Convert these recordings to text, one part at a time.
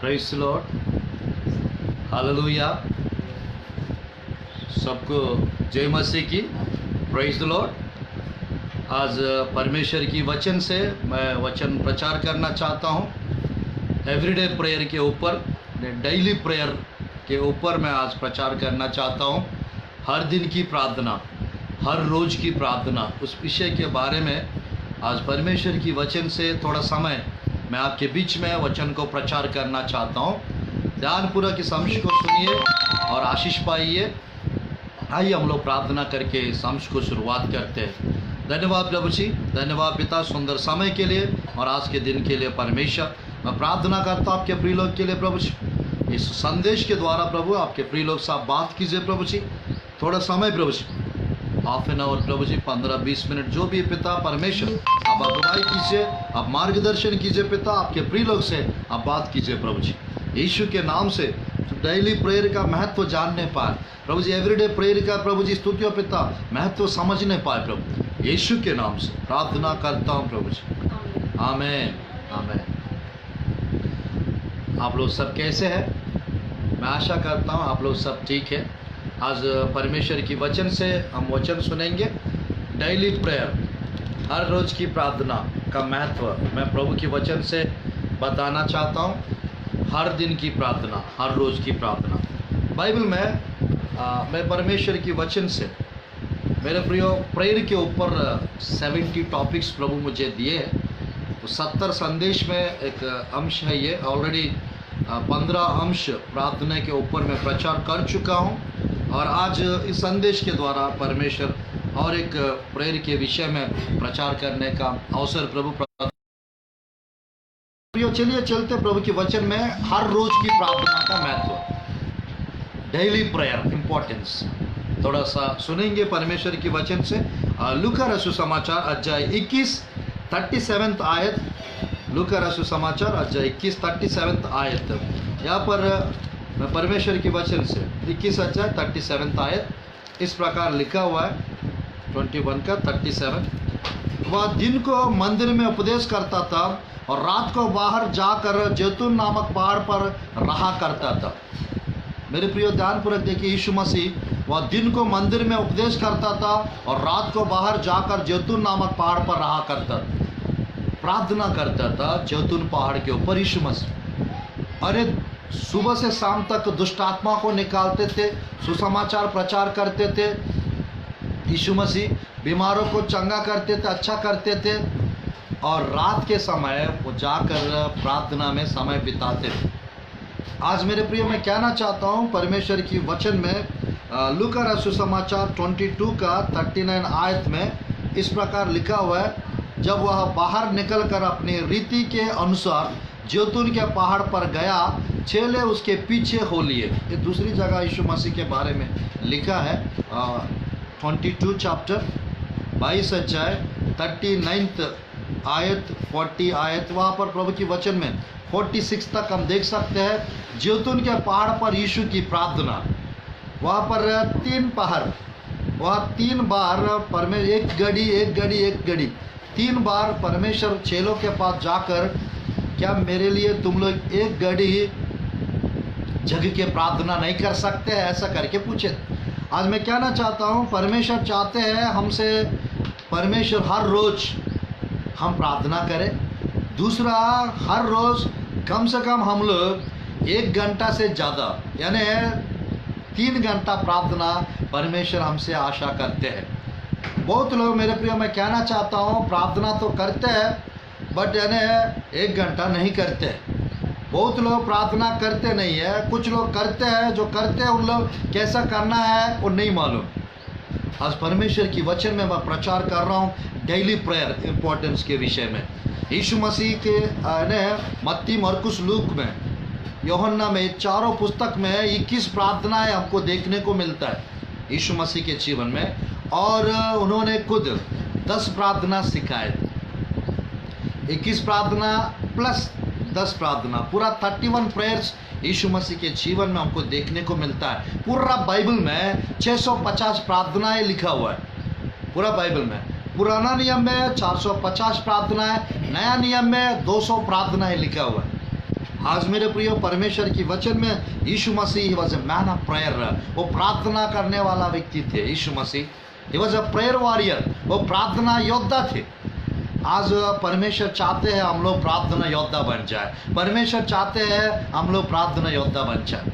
Praise the Lord, hallelujah. सबको जय मसीह की। Praise the Lord. आज परमेश्वर की वचन से मैं वचन प्रचार करना चाहता हूँ। एवरीडे प्रेयर के ऊपर, डेली प्रेयर के ऊपर मैं आज प्रचार करना चाहता हूँ। हर दिन की प्रार्थना, हर रोज़ की प्रार्थना, उस विषय के बारे में आज परमेश्वर की वचन से थोड़ा समय मैं आपके बीच में वचन को प्रचार करना चाहता हूँ। ध्यानपूर्वक इस अंश को सुनिए और आशीष पाइए। आइए हम लोग प्रार्थना करके इस अंश को शुरुआत करते हैं। धन्यवाद प्रभु जी, धन्यवाद पिता सुंदर समय के लिए और आज के दिन के लिए। परमेश्वर, मैं प्रार्थना करता हूँ आपके प्रिय लोग के लिए प्रभु जी। इस संदेश के द्वारा प्रभु आपके प्रिय लोग से आप बात कीजिए प्रभु जी। थोड़ा समय प्रभु जी, हाफ एन आवर प्रभु जी, 15-20 मिनट जो भी पिता परमेश्वर, आप अगुवाई कीजिए, आप मार्गदर्शन कीजिए पिता। आपके प्रिय लोग से आप बात कीजिए प्रभु जी, यीशु के नाम से। डेली प्रेयर का महत्व जानने पाए प्रभु जी, एवरीडे प्रेयर का प्रभु जी स्तुतियों पिता महत्व समझने पाए प्रभु, यीशु के नाम से प्रार्थना करता हूँ प्रभु जी, आमीन आमीन। आप लोग सब कैसे हैं? मैं आशा करता हूँ आप लोग सब ठीक है। आज परमेश्वर की वचन से हम वचन सुनेंगे। डेली प्रेयर, हर रोज़ की प्रार्थना का महत्व मैं प्रभु की वचन से बताना चाहता हूँ। हर दिन की प्रार्थना, हर रोज़ की प्रार्थना। बाइबल में मैं परमेश्वर की वचन से मेरे प्रियो प्रेयर के ऊपर 70 टॉपिक्स प्रभु मुझे दिए हैं। तो 70 संदेश में एक अंश है ये। ऑलरेडी 15 अंश प्रार्थना के ऊपर मैं प्रचार कर चुका हूँ और आज इस संदेश के द्वारा परमेश्वर और एक प्रेयर के विषय में प्रचार करने का अवसर प्रभु प्रदान। चलिए चलते प्रभु के वचन में। हर रोज की प्रार्थना का महत्व, डेली प्रेयर इंपॉर्टेंस, थोड़ा सा सुनेंगे परमेश्वर की वचन से। लूका रसू समाचार अध्याय 21 37 आयत। लूका रसू समाचार अध्याय 21 37 आयत। यहाँ पर मैं परमेश्वर की वचन से 21 अध्याय 37 आयत इस प्रकार लिखा हुआ है। 21 का 37। वह दिन को मंदिर में उपदेश करता था और रात को बाहर जाकर जैतून नामक पहाड़ पर रहा करता था। मेरे प्रियो ध्यानपूर्वक देखिए, यीशु मसीह वह दिन को मंदिर में उपदेश करता था और रात को बाहर जाकर जैतून नामक पहाड़ पर रहा करता था, प्रार्थना करता था जैतून पहाड़ के ऊपर। यीशु मसीह अरे सुबह से शाम तक दुष्ट आत्मा को निकालते थे, सुसमाचार प्रचार करते थे। यीशु मसीह बीमारों को चंगा करते थे, अच्छा करते थे और रात के समय वो जाकर प्रार्थना में समय बिताते थे। आज मेरे प्रिय मैं कहना चाहता हूँ परमेश्वर की वचन में लूका रसू समाचार 22 का 39 आयत में इस प्रकार लिखा हुआ है। जब वह बाहर निकलकर अपनी रीति के अनुसार जैतून के पहाड़ पर गया, चेले उसके पीछे हो लिए। ये दूसरी जगह यीशु मसीह के बारे में लिखा है। 22 चैप्टर 22 अध्याय 39 आयत 40 आयत, वहाँ पर प्रभु की वचन में 46 तक हम देख सकते हैं। जैतून के पहाड़ पर यीशु की प्रार्थना, वहाँ पर 3 पहाड़, वहाँ 3 बार परमेश्वर एक घड़ी 3 बार परमेश्वर चेलों के पास जाकर, क्या मेरे लिए तुम लोग एक घड़ी जग के प्रार्थना नहीं कर सकते, ऐसा करके पूछे। आज मैं कहना चाहता हूँ परमेश्वर चाहते हैं हमसे, परमेश्वर हर रोज हम प्रार्थना करें। दूसरा, हर रोज कम से कम हम लोग 1 घंटा से ज़्यादा यानी 3 घंटा प्रार्थना परमेश्वर हमसे आशा करते हैं। बहुत लोग मेरे प्रिय मैं कहना चाहता हूँ प्रार्थना तो करते हैं बट यानी 1 घंटा नहीं करते। बहुत लोग प्रार्थना करते नहीं है, कुछ लोग करते हैं, जो करते हैं उन लोग कैसा करना है वो नहीं मालूम। आज परमेश्वर की वचन में मैं प्रचार कर रहा हूँ डेली प्रेयर इंपॉर्टेंस के विषय में। यीशु मसीह के ने मत्ती, मरकुस, लूक में, यूहन्ना में, चारों पुस्तक में 21 प्रार्थनाएं हमको देखने को मिलता है यीशु मसीह के जीवन में। और उन्होंने खुद 10 प्रार्थना सिखाए। 21 प्रार्थना प्लस 10 प्रार्थना, पूरा 31 प्रेयर्स यीशु मसीह के जीवन में हमको देखने को मिलता है। पूरा बाइबल में 650 प्रार्थनाएं लिखा हुआ है। पूरा बाइबल में, पुराना नियम में 450 प्रार्थनाएं, नया नियम में 200 प्रार्थनाएं लिखा हुआ है। आज मेरे प्रिय परमेश्वर की वचन में यीशु मसीह was a man of prayer, वो प्रार्थना करने वाला व्यक्ति थे। यीशु मसीह ही वॉज अ प्रेयर वॉरियर, वो प्रार्थना योद्धा थे। आज परमेश्वर चाहते हैं हम लोग प्रार्थना योद्धा बन जाए, परमेश्वर चाहते हैं हम लोग प्रार्थना योद्धा बन जाए।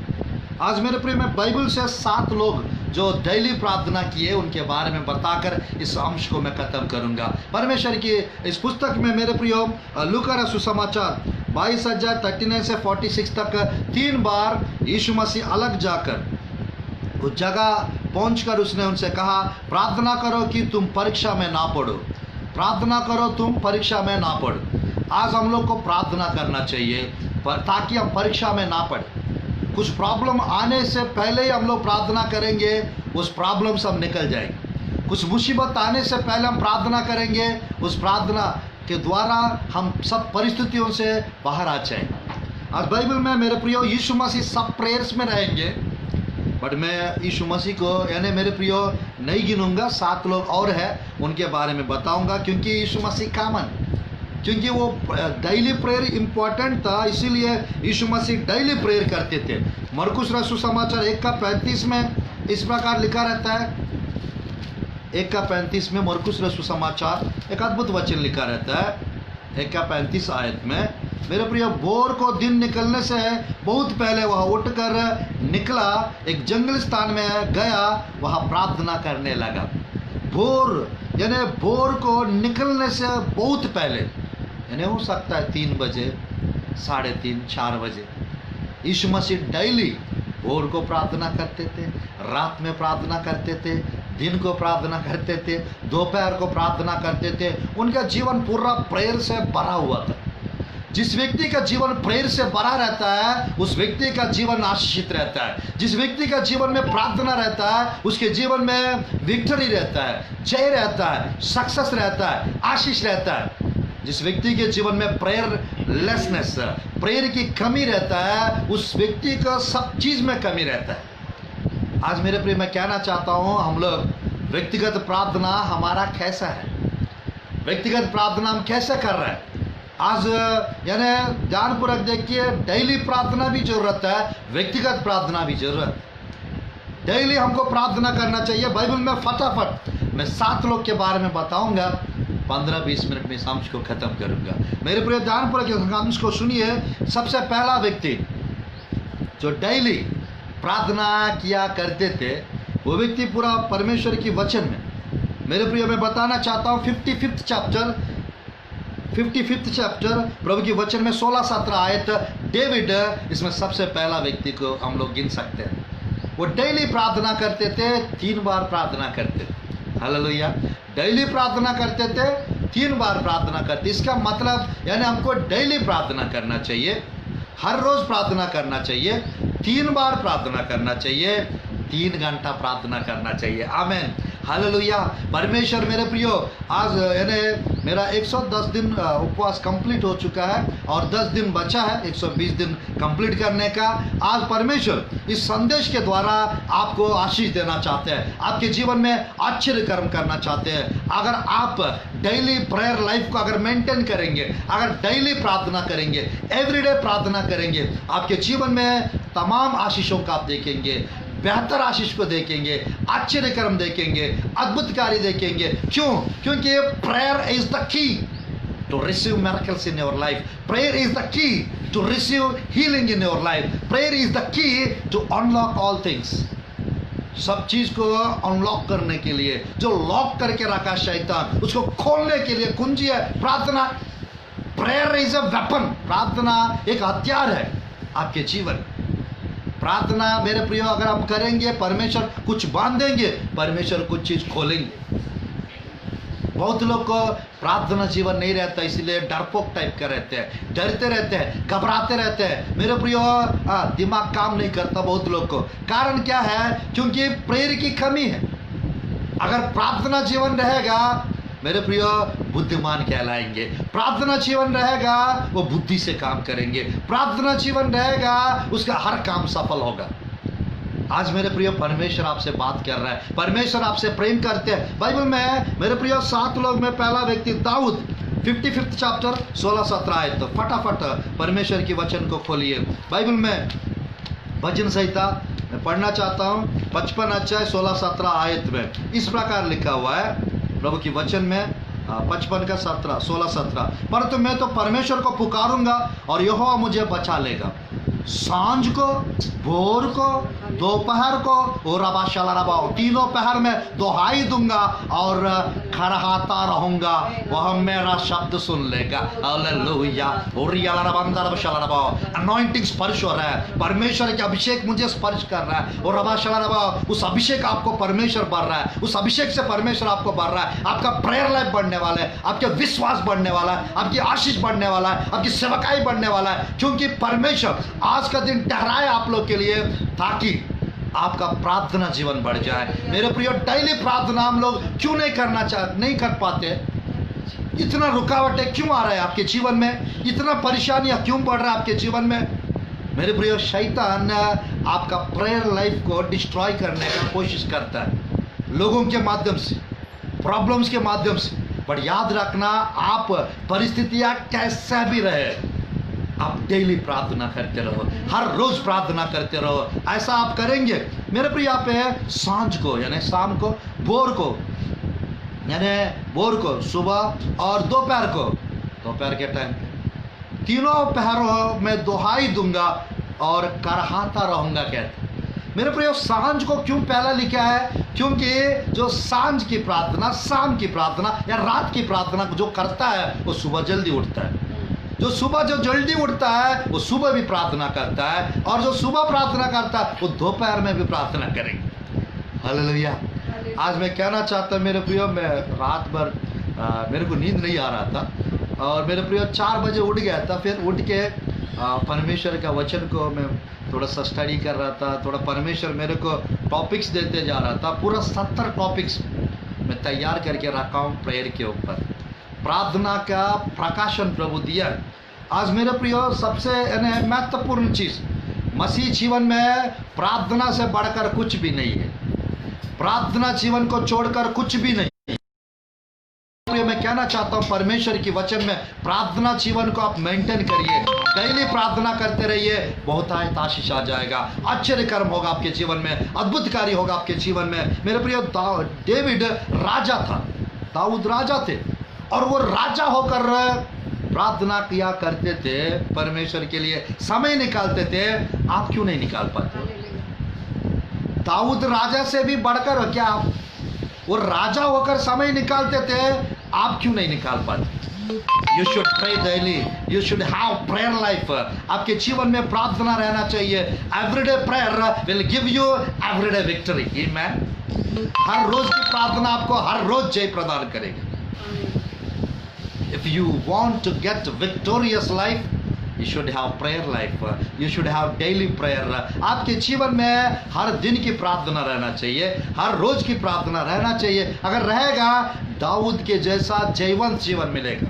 आज मेरे प्रिय मैं बाइबल से 7 लोग जो डेली प्रार्थना किए उनके बारे में बताकर इस अंश को मैं खत्म करूंगा। परमेश्वर की इस पुस्तक में मेरे प्रियो लूका रसूल समाचार 22 अध्याय 39 से 46 तक 3 बार यीशु मसीह अलग जाकर उस जगह पहुंचकर उसने उनसे कहा, प्रार्थना करो कि तुम परीक्षा में ना पड़ो, प्रार्थना करो तुम परीक्षा में ना पड़ो। आज हम लोग को प्रार्थना करना चाहिए ताकि हम परीक्षा में ना पड़े। कुछ प्रॉब्लम आने से पहले ही हम लोग प्रार्थना करेंगे, उस प्रॉब्लम से हम निकल जाएंगे। कुछ मुसीबत आने से पहले हम प्रार्थना करेंगे, उस प्रार्थना के द्वारा हम सब परिस्थितियों से बाहर आ जाएंगे। आज बाइबल में मेरे प्रियो यीशु मसीह सब प्रेयर्स में रहेंगे, बट मैं यीशु मसीह को यानी मेरे प्रियो नहीं गिनूंगा। 7 लोग और हैं, उनके बारे में बताऊंगा, क्योंकि यीशु मसीह कॉमन, क्योंकि वो डेली प्रेयर इम्पोर्टेंट था, इसीलिए यीशु मसीह डेली प्रेयर करते थे। मरकुस रसूल समाचार 1:35 में इस प्रकार लिखा रहता है, 1:35 में मरकुस रसूल समाचार एक अद्भुत वचन लिखा रहता है। 1:35 आयत में मेरे प्रिय, भोर को दिन निकलने से बहुत पहले वह उठकर निकला, एक जंगल स्थान में गया, वहाँ प्रार्थना करने लगा। भोर यानी भोर को निकलने से बहुत पहले, यानी हो सकता है 3 बजे, 3:30, 4 बजे। यीशु मसीह डेली भोर को प्रार्थना करते थे, रात में प्रार्थना करते थे, दिन को प्रार्थना करते थे, दोपहर को प्रार्थना करते थे। उनका जीवन पूरा प्रेयर से भरा हुआ था। जिस व्यक्ति का जीवन प्रेयर से भरा रहता है, उस व्यक्ति का जीवन आशीषित रहता है। जिस व्यक्ति का जीवन में प्रार्थना रहता है, उसके जीवन में विक्ट्री रहता है, जय रहता है, सक्सेस रहता है, आशीष रहता है। जिस व्यक्ति के जीवन में प्रेयरलेसनेस, प्रेयर की कमी रहता है, उस व्यक्ति का सब चीज में कमी रहता है। आज मेरे प्रिय मैं कहना चाहता हूं, हम लोग व्यक्तिगत प्रार्थना हमारा कैसा है, व्यक्तिगत प्रार्थना हम कैसे कर रहे हैं। आज यानी ध्यानपूर्वक देखिए, डेली प्रार्थना भी जरूरत है, व्यक्तिगत प्रार्थना भी जरूरत है। डेली हमको प्रार्थना करना चाहिए। बाइबल में फटाफट मैं 7 लोग के बारे में बताऊंगा, 15-20 मिनट में इस अंश को खत्म करूंगा। मेरे प्रिय ध्यानपूर्वक अंश को सुनिए। सबसे पहला व्यक्ति जो डेली प्रार्थना किया करते थे, वो व्यक्ति पूरा परमेश्वर की वचन में, मेरे प्रिय मैं बताना चाहता हूँ 55th चैप्टर प्रभु की वचन में 16-17 आयत, डेविड इसमें सबसे पहला व्यक्ति को हम लोग गिन सकते हैं। वो डेली प्रार्थना करते थे, 3 बार प्रार्थना करते थे। हालेलुया। डेली प्रार्थना करते थे, 3 बार प्रार्थना करते। इसका मतलब यानी हमको डेली प्रार्थना करना चाहिए, हर रोज प्रार्थना करना चाहिए, 3 बार प्रार्थना करना चाहिए, 3 घंटा प्रार्थना करना चाहिए। आमेन, हालेलुया। परमेश्वर मेरे प्रियो, आज यानी मेरा 110 दिन उपवास कंप्लीट हो चुका है और 10 दिन बचा है 120 दिन कंप्लीट करने का। आज परमेश्वर इस संदेश के द्वारा आपको आशीष देना चाहते हैं, आपके जीवन में आश्चर्य कर्म करना चाहते हैं। अगर आप डेली प्रेयर लाइफ को अगर मेंटेन करेंगे, अगर डेली प्रार्थना करेंगे, एवरीडे प्रार्थना करेंगे, आपके जीवन में तमाम आशीषों का आप देखेंगे, बेहतर आशीष को देखेंगे, आश्चर्य कर्म देखेंगे, अद्भुत कार्य देखेंगे। क्यों? क्योंकि prayer is the key to receive miracles in your life. Prayer is the key to receive healing in your life. Prayer is the key to unlock all things. सब चीज को अनलॉक करने के लिए, जो लॉक करके रखा शैतान, उसको खोलने के लिए कुंजी है प्रार्थना। Prayer is a weapon. प्रार्थना एक हथियार है आपके जीवन। प्रार्थना मेरे प्रियो अगर हम करेंगे, परमेश्वर कुछ बांधेंगे, परमेश्वर कुछ चीज खोलेंगे। बहुत लोग को प्रार्थना जीवन नहीं रहता, इसलिए डरपोक टाइप का रहते हैं, डरते रहते हैं, घबराते रहते हैं। मेरे प्रियो दिमाग काम नहीं करता बहुत लोग को। कारण क्या है? क्योंकि प्रेयर की कमी है। अगर प्रार्थना जीवन रहेगा मेरे प्रियो, बुद्धिमान कहलाएंगे। प्रार्थना जीवन रहेगा, वो बुद्धि से काम करेंगे। प्रार्थना जीवन रहेगा, उसका हर काम सफल होगा। आज मेरे प्रियो परमेश्वर आपसे बात कर रहा है, परमेश्वर आपसे प्रेम करते हैं। बाइबल में मेरे प्रियो 7 लोग में पहला व्यक्ति दाऊद, 55 चैप्टर 16-17 आयत, फटाफट परमेश्वर की वचन को खोलिए। बाइबल में भजन संहिता मैं पढ़ना चाहता हूँ 55 अध्याय 16-17 आयत में इस प्रकार लिखा हुआ है प्रभु की वचन में 55 का 16-17, परंतु मैं तो परमेश्वर को पुकारूंगा और यहोवा मुझे बचा लेगा। सांझ को, भोर को, दोपहर को और रबाशालारबाओ तीनों पहर में दोहाई दूंगा और खड़हाता रहूंगा, वह मेरा शब्द सुन लेगा। हालेलुया। अनॉइंटिंग स्पर्श हो रहा है, परमेश्वर के अभिषेक मुझे स्पर्श कर रहा है और रबाशालारबाओ उस अभिषेक आपको परमेश्वर बढ़ रहा है, उस अभिषेक से परमेश्वर आपको बढ़ रहा है। आपका प्रेयर लाइफ बढ़ने वाला है, आपके विश्वास बढ़ने वाला है, आपकी आशीष बढ़ने वाला है, आपकी सेवकाई बढ़ने वाला है, क्योंकि परमेश्वर आज का दिन ठहराए आप लोग के लिए ताकि आपका प्रार्थना जीवन बढ़ जाए। मेरे प्रिय, डेली प्रार्थना हम लोग क्यों नहीं कर पाते? इतना रुकावटें क्यों आ रहा है आपके जीवन में? इतना परेशानियां क्यों बढ़ रहा है आपके जीवन में? मेरे प्रिय, शैतान आपका प्रेयर लाइफ को डिस्ट्रॉय करने का कोशिश करता है लोगों के माध्यम से, प्रॉब्लम्स के माध्यम से। पर याद रखना, आप परिस्थितियां कैसे भी रहे, आप डेली प्रार्थना करते रहो, हर रोज प्रार्थना करते रहो। ऐसा आप करेंगे मेरे प्रिय, आप सांझ को यानी शाम को, भोर को यानी भोर को, सुबह और दोपहर को, दोपहर के टाइम तीनों पहरों में दोहाई दूंगा और करहाता रहूंगा कहते। मेरे प्रिय, सांझ को क्यों पहला लिखा है? क्योंकि जो सांझ की प्रार्थना, शाम की प्रार्थना या रात की प्रार्थना जो करता है वो सुबह जल्दी उठता है। जो सुबह जो जल्दी उठता है वो सुबह भी प्रार्थना करता है, और जो सुबह प्रार्थना करता है वो दोपहर में भी प्रार्थना करेंगे। हालेलुया। आज मैं कहना चाहता हूँ मेरे प्रियो, मैं रात भर मेरे को नींद नहीं आ रहा था और मेरे प्रियो 4 बजे उठ गया था। फिर उठ के परमेश्वर का वचन को मैं थोड़ा सा स्टडी कर रहा था, थोड़ा परमेश्वर मेरे को टॉपिक्स देते जा रहा था। पूरा 70 टॉपिक्स मैं तैयार करके रखा हूँ प्रेयर के ऊपर। प्रार्थना का प्रकाशन प्रभु दिया। आज मेरे प्रियो, सबसे महत्वपूर्ण चीज मसीह जीवन में प्रार्थना से बढ़कर कुछ भी नहीं है। प्रार्थना जीवन को छोड़कर कुछ भी नहीं। मैं कहना चाहता हूं परमेश्वर की वचन में प्रार्थना जीवन को आप मेंटेन करिए, डेली प्रार्थना करते रहिए, बहुत आशीष आ जाएगा, आश्चर्य कर्म होगा आपके जीवन में, अद्भुत कार्य होगा आपके जीवन में। मेरे प्रिय, डेविड राजा था, दाऊद राजा थे, और वो राजा होकर प्रार्थना किया करते थे, परमेश्वर के लिए समय निकालते थे। आप क्यों नहीं निकाल पाते? दाऊद राजा से भी बढ़कर क्या वो राजा होकर समय निकालते थे, आप क्यों नहीं निकाल पाते? You should pray daily, you should have prayer life. आपके जीवन में प्रार्थना रहना चाहिए। Everyday prayer will give you everyday victory. आमीन। हर रोज की प्रार्थना आपको हर रोज जय प्रदान करेगी। If you want to get victorious life, you should have prayer life. You should have daily prayer. आपके जीवन में हर दिन की प्रार्थना रहना चाहिए, हर रोज की प्रार्थना रहना चाहिए। अगर रहेगा, दाऊद के जैसा जयवंत जीवन मिलेगा।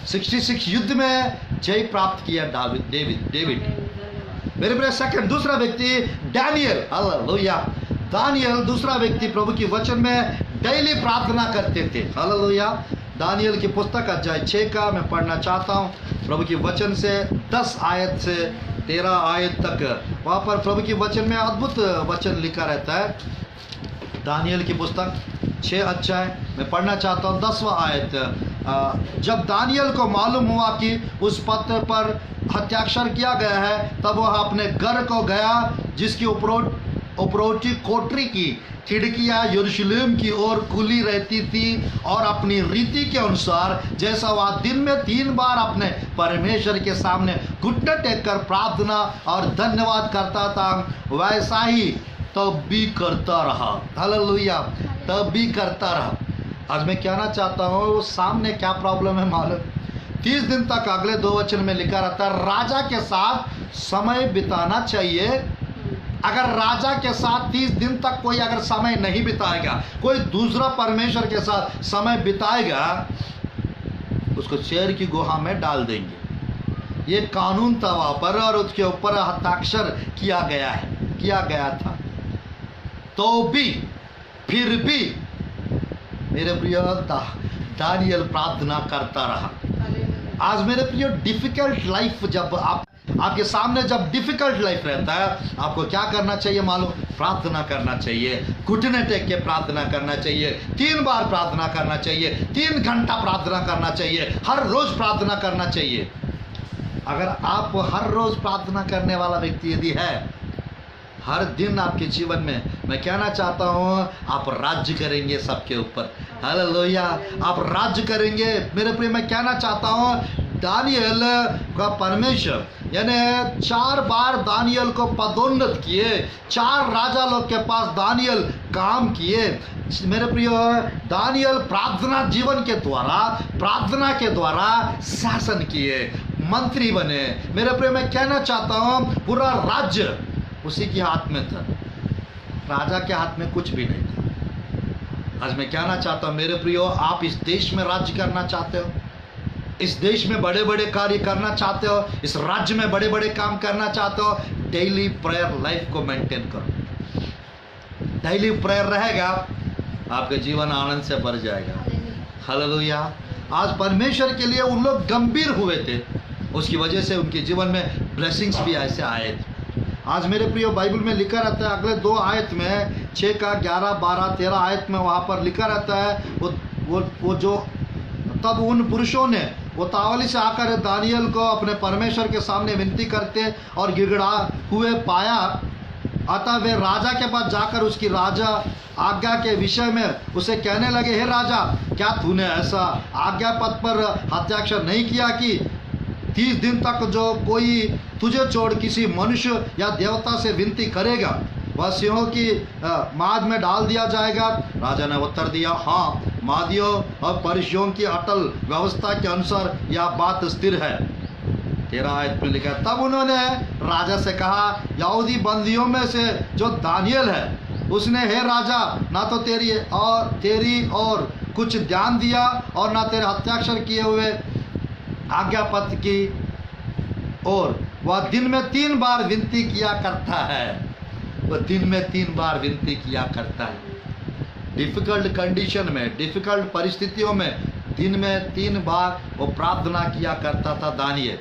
66 युद्ध में जय प्राप्त किया डेविड। मेरे प्रिय, सेकंड दूसरा व्यक्ति दानियल। हालेलुया। दानियल दूसरा व्यक्ति प्रभु की वचन में डेली प्रार्थना करते थे। हालेलुया। दानियल की पुस्तक अध्याय 6 का मैं पढ़ना चाहता हूँ प्रभु की वचन से 10 आयत से 13 आयत तक। वहाँ पर प्रभु की वचन में अद्भुत वचन लिखा रहता है। दानियल की पुस्तक 6 अध्याय मैं पढ़ना चाहता हूँ 10वां आयत। जब दानियल को मालूम हुआ कि उस पत्र पर हस्ताक्षर किया गया है, तब वह अपने घर को गया, जिसकी उपरोटी कोठरी की खिड़कियां यरूशलेम की ओर खुली रहती थी, और अपनी रीति के अनुसार जैसा वह दिन में 3 बार अपने परमेश्वर के सामने घुटने टेक कर प्रार्थना और धन्यवाद करता था, वैसा ही तब भी करता रहा। हालेलुया। तब भी करता रहा। आज मैं कहना चाहता हूँ, सामने क्या प्रॉब्लम है मालूम? 30 दिन तक अगले 2 वचन में लिखा रहता है, राजा के साथ समय बिताना चाहिए। अगर राजा के साथ 30 दिन तक कोई अगर समय नहीं बिताएगा, कोई दूसरा परमेश्वर के साथ समय बिताएगा, उसको शेर की गुहा में डाल देंगे। ये कानून था वहां पर, और उसके ऊपर हस्ताक्षर किया गया था। तो भी, फिर भी मेरे प्रिय, दानियल प्रार्थना करता रहा। आज मेरे प्रियो, डिफिकल्ट लाइफ जब आपके सामने जब डिफिकल्ट लाइफ रहता है, आपको क्या करना चाहिए मालूम? प्रार्थना करना चाहिए, घुटने टेक के प्रार्थना करना चाहिए, 3 बार प्रार्थना करना चाहिए, 3 घंटा प्रार्थना करना चाहिए, हर रोज प्रार्थना करना चाहिए। अगर आप हर रोज प्रार्थना करने वाला व्यक्ति यदि है, हर दिन आपके जीवन में, मैं कहना चाहता हूँ आप राज्य करेंगे सबके ऊपर। हालेलुया, आप राज्य करेंगे। मेरे प्रिय, मैं कहना चाहता हूँ दानियल का परमेश्वर यानी 4 बार दानियल को पदोन्नत किए, 4 राजा लोग के पास दानियल काम किए। मेरे प्रियो, दानियल प्रार्थना जीवन के द्वारा, प्रार्थना के द्वारा शासन किए, मंत्री बने। मेरे प्रियो, मैं कहना चाहता हूँ पूरा राज्य उसी के हाथ में था, राजा के हाथ में कुछ भी नहीं था। आज मैं कहना चाहता हूँ मेरे प्रियो, आप इस देश में राज्य करना चाहते हो, इस देश में बड़े बड़े कार्य करना चाहते हो, इस राज्य में बड़े बड़े काम करना चाहते हो, डेली प्रेयर लाइफ को मेंटेन करो। डेली प्रेयर रहेगा, आपका जीवन आनंद से भर जाएगा। हालेलुया। आज परमेश्वर के लिए उन लोग गंभीर हुए थे, उसकी वजह से उनके जीवन में ब्लेसिंग्स भी ऐसे आए थे। आज मेरे प्रियो, बाइबल में लिखा रहता है, अगले 2 आयत में 6 का 11, 12, 13 आयत में वहाँ पर लिखा रहता है, वो जो तब उन पुरुषों ने वो तावली से आकर दानियल को अपने परमेश्वर के सामने विनती करते और गिड़गिड़ा हुए पाया। अतः वे राजा के पास जाकर उसकी राजा आज्ञा के विषय में उसे कहने लगे, हे राजा, क्या तूने ऐसा आज्ञा पद पर हस्ताक्षर नहीं किया कि 30 दिन तक जो कोई तुझे छोड़ किसी मनुष्य या देवता से विनती करेगा वह सिंहों की माद में डाल दिया जाएगा? राजा ने उत्तर दिया, हाँ, मादियों और परिशियों की अटल व्यवस्था के अनुसार यह बात स्थिर है। 13 आयत में लिखा, तब उन्होंने राजा से कहा, यहूदी बंदियों में से जो दानियल है उसने, हे राजा, ना तो तेरी और कुछ ध्यान दिया और ना तेरे हस्ताक्षर किए हुए आज्ञा पत्र की और वह दिन में 3 बार विनती किया करता है। वह दिन में 3 बार विनती किया करता है। डिफिकल्ट कंडीशन में, डिफिकल्ट परिस्थितियों में दिन में 3 बार वो प्रार्थना किया करता था दानियल।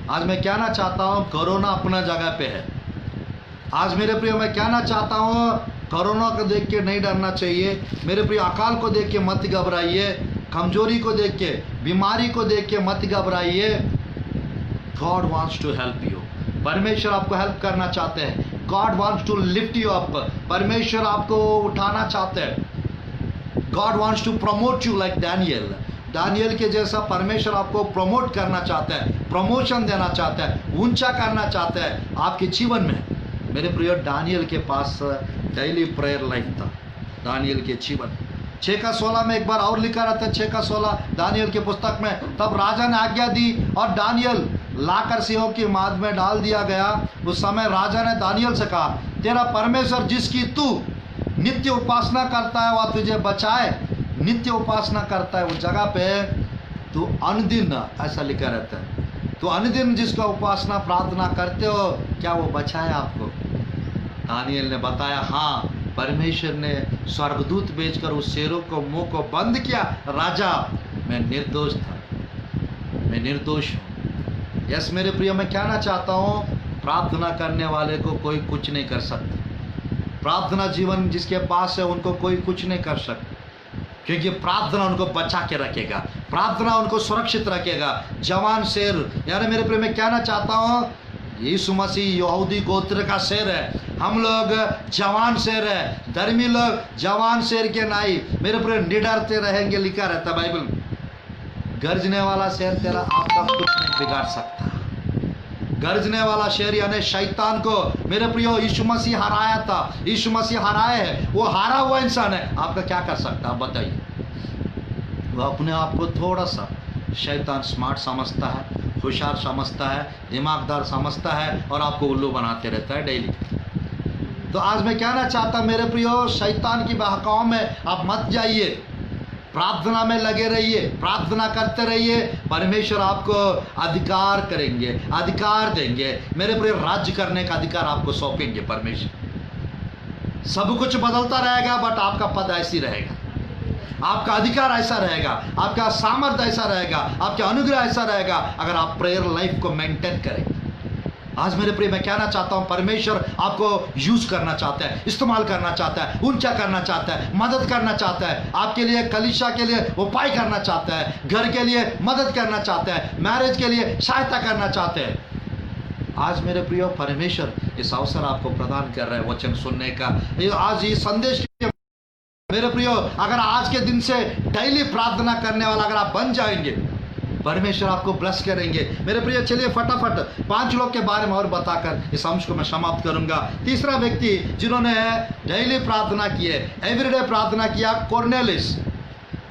आज मैं कहना चाहता हूँ कोरोना अपना जगह पे है। आज मेरे प्रियो, मैं कहना चाहता हूँ कोरोना को देख के नहीं डरना चाहिए। मेरे प्रियो, अकाल को देख के मत घबराइए, कमजोरी को देख के, बीमारी को देख के मत घबराइए। God wants to help you. परमेश्वर आपको हेल्प करना चाहते हैं। God wants to lift you up. परमेश्वर आपको उठाना चाहते हैं। God wants to promote you like Daniel. Daniel के जैसा परमेश्वर आपको प्रमोट करना चाहता है, प्रमोशन देना चाहता है, ऊंचा करना चाहता है आपके जीवन में। मेरे प्रिय, दानियल के पास डेली प्रेयर लाइफ था। दानियल के जीवन 6 का 16 में एक बार और लिखा रहता है, 6 का 16 दानियल की पुस्तक में, तब राजा ने आज्ञा दी और दानियल लाकर सिंहों की माद में डाल दिया गया। उस समय राजा ने दानियल से कहा, तेरा परमेश्वर जिसकी तू नित्य उपासना करता है वह तुझे बचाए। नित्य उपासना करता है उस जगह पे तू अनुदिन, ऐसा लिखा रहता है, तो अनुदिन जिसका उपासना प्रार्थना करते हो, क्या वो बचाए आपको? दानियल ने बताया, हाँ, परमेश्वर ने स्वर्गदूत भेजकर उस शेरों को मुंह को बंद किया। राजा, मैं निर्दोष था, मैं निर्दोष हूँ। यस मेरे प्रिय, मैं कहना चाहता हूँ प्रार्थना करने वाले को कोई कुछ नहीं कर सकता। प्रार्थना जीवन जिसके पास है उनको कोई कुछ नहीं कर सकता, क्योंकि प्रार्थना उनको बचा के रखेगा, प्रार्थना उनको सुरक्षित रखेगा। जवान शेर, यानी मेरे प्रिय, मैं कहना चाहता हूँ यीशु मसीह यहूदी गोत्र का शेर है, हम लोग जवान शेर है, धर्मी लोग जवान शेर के नाई। मेरे प्रिय, निडरते रहेंगे, लिखा रहता बाइबल। गरजने वाला शेर तेरा आपका कुछ नहीं बिगाड़ सकता। गरजने वाला शेर यानी शैतान को मेरे प्रियो यीशु मसीह हराया था, यीशु मसीह हराए है, वो हारा हुआ इंसान है, आपका क्या कर सकता है बताइए? वो अपने आप को थोड़ा सा शैतान स्मार्ट समझता है, होशियार समझता है, दिमागदार समझता है और आपको उल्लू बनाते रहता है डेली। तो आज मैं कहना चाहता मेरे प्रियो, शैतान की बहकाव में आप मत जाइए, प्रार्थना में लगे रहिए, प्रार्थना करते रहिए। परमेश्वर आपको अधिकार करेंगे, अधिकार देंगे। मेरे प्रिय, राज्य करने का अधिकार आपको सौंपेंगे परमेश्वर। सब कुछ बदलता रहेगा बट आपका पद ऐसी रहेगा। आपका अधिकार ऐसा रहेगा, आपका सामर्थ्य ऐसा रहेगा, आपका अनुग्रह ऐसा रहेगा अगर आप प्रेयर लाइफ को मेंटेन करेंगे। आज मेरे प्रिय मैं कहना चाहता हूं, परमेश्वर आपको यूज करना चाहता है, इस्तेमाल करना चाहता है, ऊंचा करना चाहता है, मदद करना चाहता है, आपके लिए, कलीसिया के लिए उपाय करना चाहता है, घर के लिए मदद करना चाहता है, मैरिज के लिए सहायता करना चाहते हैं। आज मेरे प्रियो परमेश्वर इस अवसर आपको प्रदान कर रहे हैं वचन सुनने का। आज ये संदेश मेरे प्रियो, अगर आज के दिन से डेली प्रार्थना करने वाला अगर आप बन जाएंगे, परमेश्वर आपको ब्लेस करेंगे। मेरे प्रिय चलिए फटाफट 5 लोग के बारे में और बताकर इस अंश को मैं समाप्त करूंगा। तीसरा व्यक्ति जिन्होंने डेली प्रार्थना की है, एवरीडे प्रार्थना किया, कोर्नेलियस।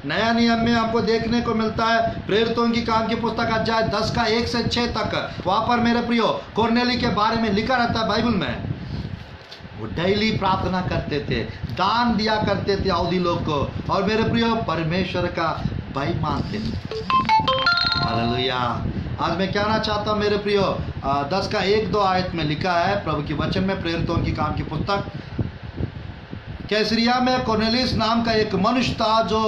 नया नियम में आपको देखने को मिलता है, प्रेरितों की काम की पुस्तक अध्याय 10 का 1 से 6 तक, वहां पर मेरे प्रियो कोर्नेली के बारे में लिखा रहता है बाइबल में। वो डेली प्रार्थना करते थे, दान दिया करते थे यहूदी लोग को, और मेरे प्रियो परमेश्वर का भाई मानते थे। हालेलुया। आज मैं कहना चाहता हूँ मेरे प्रियो, 10 का 1-2 आयत में लिखा है प्रभु के वचन में, प्रेरितों की काम की पुस्तक, कैसरिया में कोर्नेलियस नाम का एक मनुष्य था जो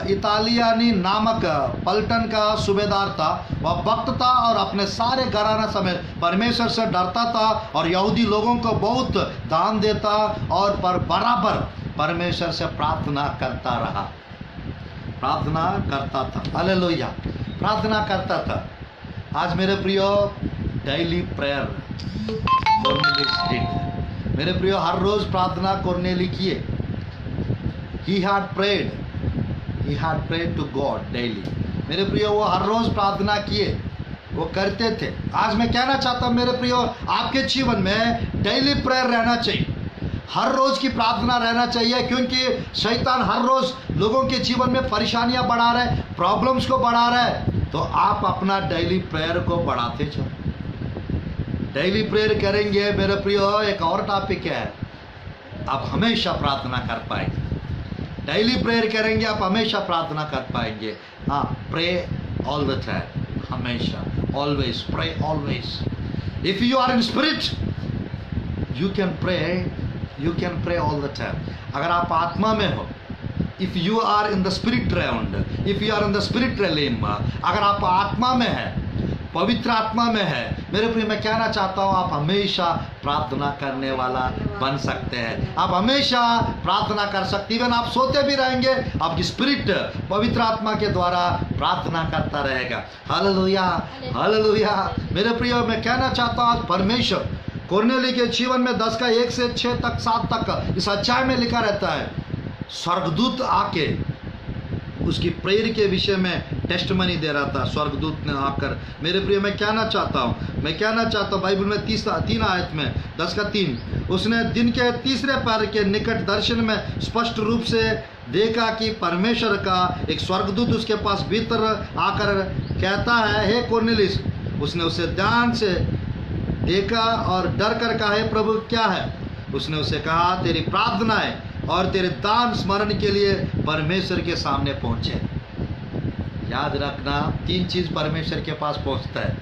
इतालियानी नामक पलटन का सूबेदार था। वह भक्त था और अपने सारे घराना समेत परमेश्वर से डरता था और यहूदी लोगों को बहुत दान देता और पर बराबर परमेश्वर से प्रार्थना करता रहा, प्रार्थना करता था। हालेलुया, प्रार्थना करता था। आज मेरे प्रियो डेली प्रेयर कोर्नेलियस डिड। मेरे प्रियो हर रोज प्रार्थना कोर्नेली किए। He had prayed to God daily. मेरे प्रियो वो हर रोज प्रार्थना किए, वो करते थे। आज मैं कहना चाहता हूँ मेरे प्रियो, आपके जीवन में डेली प्रेयर रहना चाहिए, हर रोज की प्रार्थना रहना चाहिए, क्योंकि शैतान हर रोज लोगों के जीवन में परेशानियां बढ़ा रहा है, प्रॉब्लम्स को बढ़ा रहा है। तो आप अपना डेली प्रेयर को बढ़ाते चलो। डेली प्रेयर करेंगे मेरे प्रियो, एक और टॉपिक है, आप हमेशा प्रार्थना कर पाएंगे। डेली प्रेयर करेंगे, आप हमेशा प्रार्थना कर पाएंगे। हाँ, प्रे ऑल द टाइम, हमेशा, always pray, always. If you are in spirit you can pray all the time. अगर आप आत्मा में हो, if you are in the spirit round, if you are in the spirit realm, अगर आप आत्मा में है, पवित्र आत्मा में है, मेरे प्रिय मैं कहना चाहता हूँ आप हमेशा प्रार्थना करने वाला बन सकते हैं। आप हमेशा प्रार्थना कर सकते हैं। आप सोते भी रहेंगे, आपकी स्पिरिट पवित्र आत्मा के द्वारा प्रार्थना करता रहेगा। Hallelujah, hallelujah. मेरे प्रिय मैं कहना चाहता हूँ परमेश्वर कोर्नेली के जीवन में 10 का 1 से 6 तक 7 तक इस अध्याय में लिखा रहता है, स्वर्गदूत आके उसकी प्रेयर के विषय में टेस्टमनी दे रहा था। स्वर्गदूत ने आकर, मेरे प्रिय मैं कहना चाहता हूँ बाइबल में 3 आयत में 10 का 3, उसने दिन के तीसरे पहर के निकट दर्शन में स्पष्ट रूप से देखा कि परमेश्वर का एक स्वर्गदूत उसके पास भीतर आकर कहता है, हे कोर्नेलियस। उसने उसे ध्यान से देखा और डर कर कहा, हे प्रभु क्या है? उसने उसे कहा, तेरी प्रार्थनाएं और तेरे दान स्मरण के लिए परमेश्वर के सामने पहुंचे। याद रखना, 3 चीज परमेश्वर के पास पहुंचता है।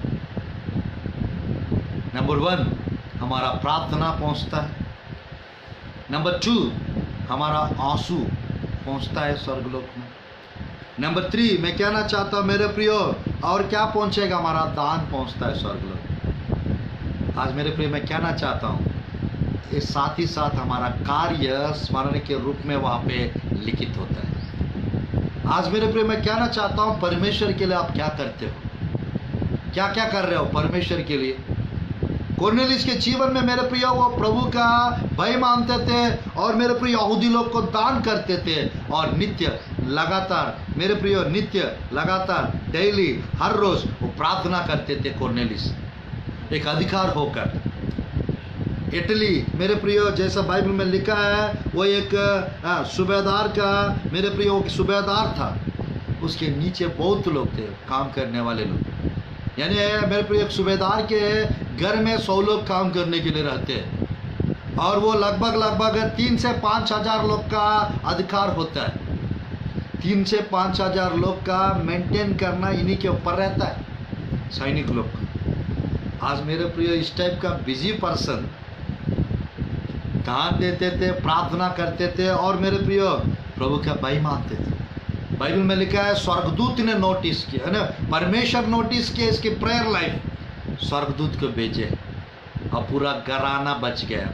नंबर 1 हमारा प्रार्थना पहुंचता है। नंबर 2 हमारा आंसू पहुंचता है स्वर्गलोक में। नंबर 3 मैं कहना चाहता हूं मेरे प्रियो, और क्या पहुंचेगा? हमारा दान पहुंचता है स्वर्गलोक। आज मेरे प्रियो मैं कहना चाहता हूं, इस साथ ही साथ हमारा कार्य स्मरण के रूप में वहाँ पे लिखित होता है। आज मेरे प्रिय मैं कहना चाहता हूँ परमेश्वर के लिए आप क्या करते हो, क्या क्या कर रहे हो परमेश्वर के लिए। कोर्नेलियस के जीवन में मेरे प्रिय वो प्रभु का भय मानते थे और मेरे प्रिय यहूदी लोग को दान करते थे और नित्य लगातार मेरे प्रिय नित्य लगातार डेली हर रोज वो प्रार्थना करते थे। कोर्नेलियस एक अधिकार होकर इटली मेरे प्रियो जैसा बाइबल में लिखा है, वो एक सूबेदार का मेरे प्रियो सूबेदार था, उसके नीचे बहुत लोग थे काम करने वाले लोग। यानी मेरे प्रियो एक सूबेदार के घर में 100 लोग काम करने के लिए रहते हैं और वो लगभग 3 से 5 हजार लोग का अधिकार होता है। 3 से 5 हजार लोग का मेंटेन करना इन्हीं के ऊपर रहता है, सैनिक लोग। आज मेरे प्रियो इस टाइप का बिजी पर्सन दान देते थे, प्रार्थना करते थे और मेरे प्रियो प्रभु का भय मानते थे। बाइबल में लिखा है स्वर्गदूत ने नोटिस किया है ना, परमेश्वर नोटिस किया इसकी प्रेयर लाइफ, स्वर्गदूत को भेजे, अब पूरा घराना बच गया।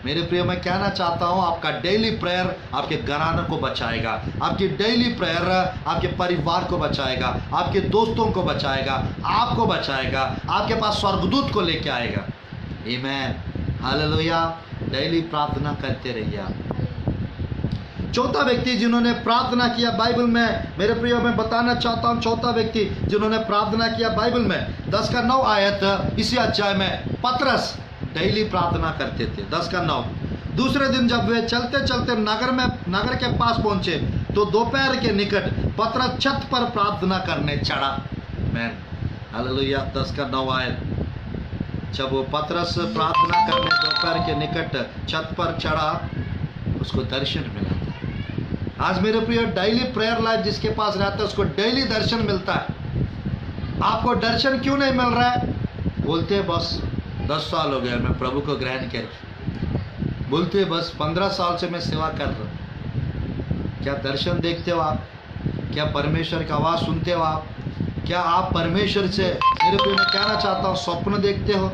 मेरे प्रिय, मैं कहना चाहता हूँ आपका डेली प्रेयर आपके घराने को बचाएगा, आपकी डेली प्रेयर आपके परिवार को बचाएगा, आपके दोस्तों को बचाएगा, आपको बचाएगा, आपके पास स्वर्गदूत को लेके आएगा। आमीन, हालेलुया। डेली प्रार्थना करते रहिए आप। चौथा व्यक्ति जिन्होंने प्रार्थना किया बाइबल में, मेरे प्रियो मैं बताना चाहता हूँ, चौथा व्यक्ति जिन्होंने प्रार्थना किया बाइबल में 10 का 9 आयत इसी अध्याय में, पतरस डेली प्रार्थना करते थे। 10 का 9, दूसरे दिन जब वे चलते चलते नगर के पास पहुंचे तो दोपहर के निकट पतरस छत पर प्रार्थना करने चढ़ा। आमीन, हालेलुया। 10 का 9 आयत, जब वो पतरस प्रार्थना करने दोपहर के निकट छत पर चढ़ा, उसको दर्शन मिला। आज मेरे प्रिय, डेली प्रेयर लाइफ जिसके पास रहता है उसको डेली दर्शन मिलता है। आपको दर्शन क्यों नहीं मिल रहा है? बोलते बस 10 साल हो गए मैं प्रभु को ग्रहण कर, बोलते बस 15 साल से मैं सेवा कर रहा हूँ। क्या दर्शन देखते हो आप? क्या परमेश्वर की आवाज़ सुनते हो आप? क्या आप परमेश्वर से, मेरे प्रिय मैं कहना चाहता हूँ, स्वप्न देखते हो?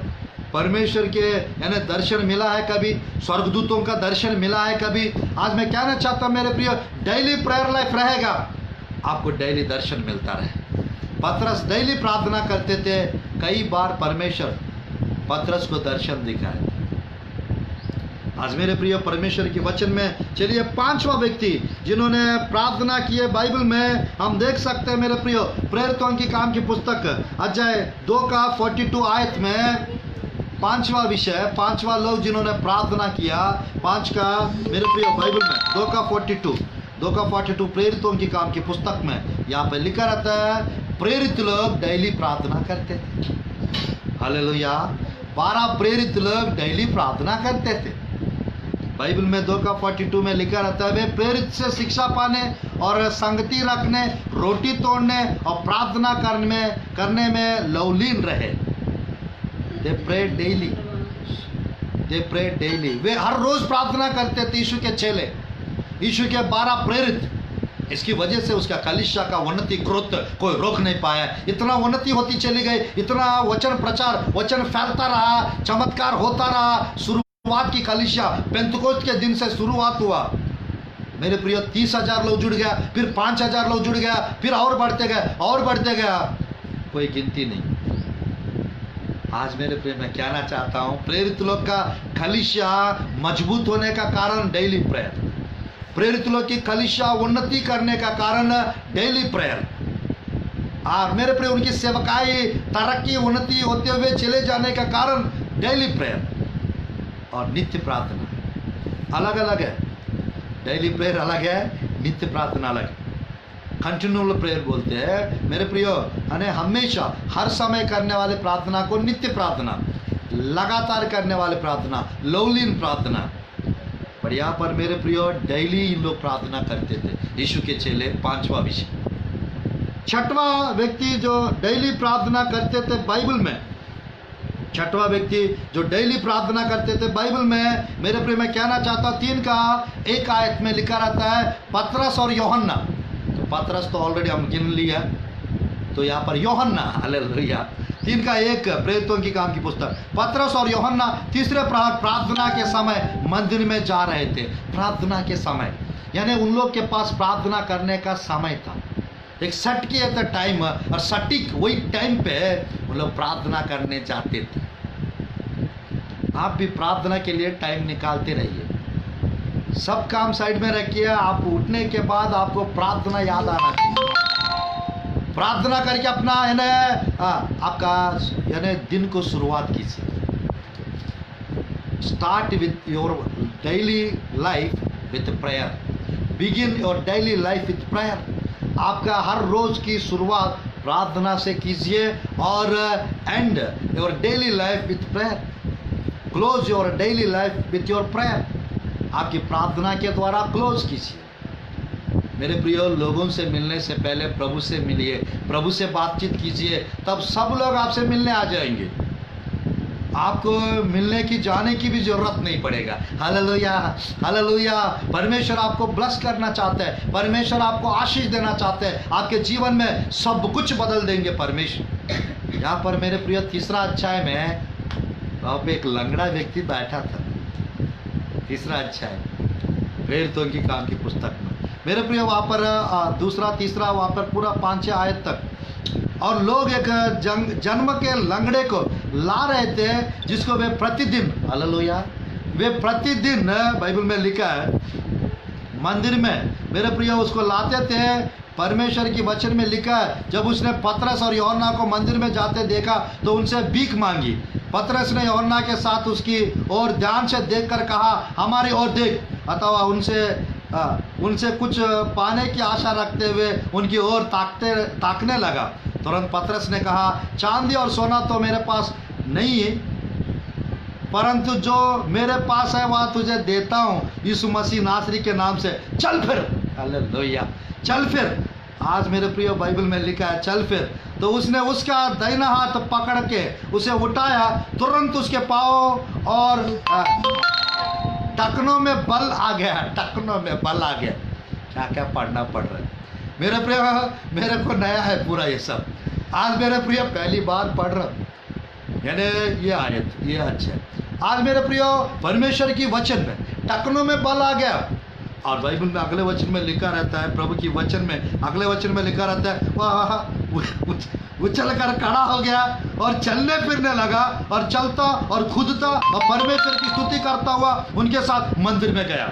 परमेश्वर के यानी दर्शन मिला है कभी? स्वर्गदूतों का दर्शन मिला है कभी? आज मैं कहना चाहता हूँ मेरे प्रिय, डेली प्रेयर लाइफ रहेगा, आपको डेली दर्शन मिलता रहे। पतरस डेली प्रार्थना करते थे, कई बार परमेश्वर पतरस को दर्शन दिखाए। आज मेरे प्रिय परमेश्वर के वचन में चलिए 5वां व्यक्ति जिन्होंने प्रार्थना की है बाइबल में, हम देख सकते हैं मेरे प्रिय, प्रेरितों की काम की पुस्तक अध्याय 2 का 42 आयत में 5वां विषय, 5वां लोग जिन्होंने प्रार्थना किया, 5 का मेरे प्रिय बाइबल में 2 का 42 प्रेरितों की काम की पुस्तक में यहाँ पे लिखा रहता है, प्रेरित लोग डेली प्रार्थना करते थे। हालेलुया। 12 प्रेरित लोग डेली प्रार्थना करते थे। बाइबल में 2 का 42 में लिखा रहता है, वे प्रेरित से शिक्षा पाने और संगति रखने, रोटी तोड़ने और प्रार्थना करने में लवलीन रहे। They prayed daily. They prayed daily. वे हर रोज प्रार्थना करते थे। यीशु के चेले, यीशु के 12 प्रेरित, इसकी वजह से उसका कलीसिया का उन्नति ग्रोथ कोई रोक नहीं पाया। इतना उन्नति होती चली गई, इतना वचन प्रचार, वचन फैलता रहा, चमत्कार होता रहा। शुरुआत की कलीसिया पेंतकोस्त के दिन से शुरुआत हुआ। मेरे प्रिय 30,000 लोग जुड़ गया, फिर 5,000 लोग जुड़ गया, फिर और बढ़ते गया, कोई गिनती नहीं। आज मेरे प्रिय मैं कहना चाहता हूँ, प्रेरित लोग का कलीसिया मजबूत होने का कारण डेली प्रेयर, प्रेरित लोग की कलीसिया उन्नति करने का कारण डेली प्रेयर, और मेरे प्रिय उनकी सेवकाई तरक्की उन्नति होते हुए चले जाने का कारण डेली प्रेयर और नित्य प्रार्थना। अलग अलग है, डेली प्रेयर अलग है, नित्य प्रार्थना अलग है। कंटिन्यूअल प्रेयर बोलते हैं मेरे प्रियो, यानी हमेशा हर समय करने वाले प्रार्थना को नित्य प्रार्थना, लगातार करने वाले प्रार्थना, लवलीन प्रार्थना। पर यहाँ पर मेरे प्रियो डेली इन लोग प्रार्थना करते थे, यीशु के चेले। 5वां विषय, 6वां व्यक्ति जो डेली प्रार्थना करते थे बाइबल में, 6वां व्यक्ति जो डेली प्रार्थना करते थे बाइबल में, मेरे प्रिय मैं कहना चाहता हूँ 3 का 1 आयत में लिखा रहता है, पतरस और यूहन्ना। पतरस तो ऑलरेडी हम गिन लिया, तो यहाँ पर यूहन्ना, हालेलुया। 3 का 1 प्रेरितों की काम की पुस्तक, पतरस और यूहन्ना तीसरे प्रहर प्रार्थना के समय मंदिर में जा रहे थे। प्रार्थना के समय यानी उन लोग के पास प्रार्थना करने का समय था, एक सट किया था टाइम, और सटीक वही टाइम पे वो लोग प्रार्थना करने जाते थे। आप भी प्रार्थना के लिए टाइम निकालते रहिए, सब काम साइड में रखिए। आप उठने के बाद आपको प्रार्थना याद आना चाहिए। प्रार्थना करके अपना आपका दिन को शुरुआत कीजिए। Start with your daily life with prayer, begin your daily life with prayer. आपका हर रोज की शुरुआत प्रार्थना से कीजिए और and your daily life with prayer, close your daily life with your prayer. आपकी प्रार्थना के द्वारा क्लोज कीजिए। मेरे प्रियो, लोगों से मिलने से पहले प्रभु से मिलिए, प्रभु से बातचीत कीजिए, तब सब लोग आपसे मिलने आ जाएंगे। आपको मिलने की जाने की भी जरूरत नहीं पड़ेगा। Hallelujah, hallelujah. परमेश्वर आपको ब्लेस करना चाहते हैं, परमेश्वर आपको आशीष देना चाहते हैं, आपके जीवन में सब कुछ बदल देंगे परमेश्वर। यहाँ पर मेरे प्रिय तीसरा अध्याय में वहाँ पे एक लंगड़ा व्यक्ति बैठा था। तीसरा अध्याय प्रेरितों की काम की पुस्तक में मेरे प्रिय वहाँ पर दूसरा तीसरा वहाँ पर पूरा 5 आयत तक, और लोग एक जन्म के लंगड़े को ला रहे थे जिसको वे प्रतिदिन, हालेलुया, वे प्रतिदिन बाइबल में लिखा है मंदिर में मेरे प्रिय उसको लाते थे। परमेश्वर की वचन में लिखा है जब उसने पतरस और यूहन्ना को मंदिर में जाते देखा तो उनसे भीख मांगी। पतरस ने यूहन्ना के साथ उसकी ओर ध्यान से देखकर कहा, हमारी ओर देख, अथवा उनसे कुछ पाने की आशा रखते हुए उनकी ओर ताकने लगा। तुरंत पतरस ने कहा, चांदी और सोना तो मेरे पास नहीं है, परंतु जो मेरे पास है वह तुझे देता हूँ, यीशु मसीह नासरी के नाम से चल फिर। हालेलुया, चल फिर। आज मेरे प्रिय बाइबल में लिखा है चल फिर। तो उसने उसका दाहिना हाथ पकड़ के उसे उठाया, तुरंत उसके पाँव और टखनों में बल आ गया, टखनों में बल आ गया। क्या क्या पढ़ना पड़ रहा है मेरे प्रिय, मेरे को नया है पूरा ये सब। आज मेरे प्रिय पहली बार पढ़ रहा हूँ, यानी ये आयत, ये अच्छा है। आज मेरे प्रिय परमेश्वर की वचन में टखनों में बल आ गया। और बाइबल में अगले वचन में लिखा रहता है, प्रभु की वचन में अगले वचन में लिखा रहता है वह उछल कर खड़ा हो गया और चलने फिरने लगा और चलता और कूदता और परमेश्वर की स्तुति करता हुआ उनके साथ मंदिर में गया।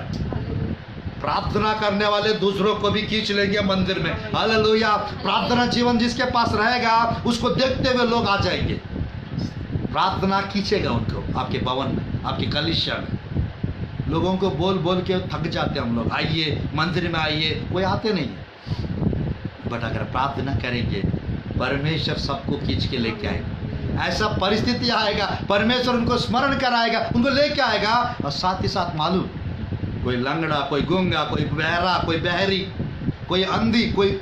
प्रार्थना करने वाले दूसरों को भी खींच लेंगे मंदिर में। हालेलुया। प्रार्थना जीवन जिसके पास रहेगा उसको देखते हुए लोग आ जाएंगे। प्रार्थना खींचेगा उनको आपके भवन में, आपकी कलीसिया में। लोगों को बोल बोल के थक जाते हैं हम लोग, आइए मंदिर में आइए, कोई आते नहीं है। बट अगर प्रार्थना करेंगे परमेश्वर सबको खींच के लेके आएगा। ऐसा परिस्थिति आएगा, परमेश्वर उनको स्मरण कराएगा, उनको लेके आएगा। और साथ ही साथ मालूम, कोई लंगड़ा, कोई गूंगा, कोई बहरा, कोई बहरी, कोई अंधी, कोई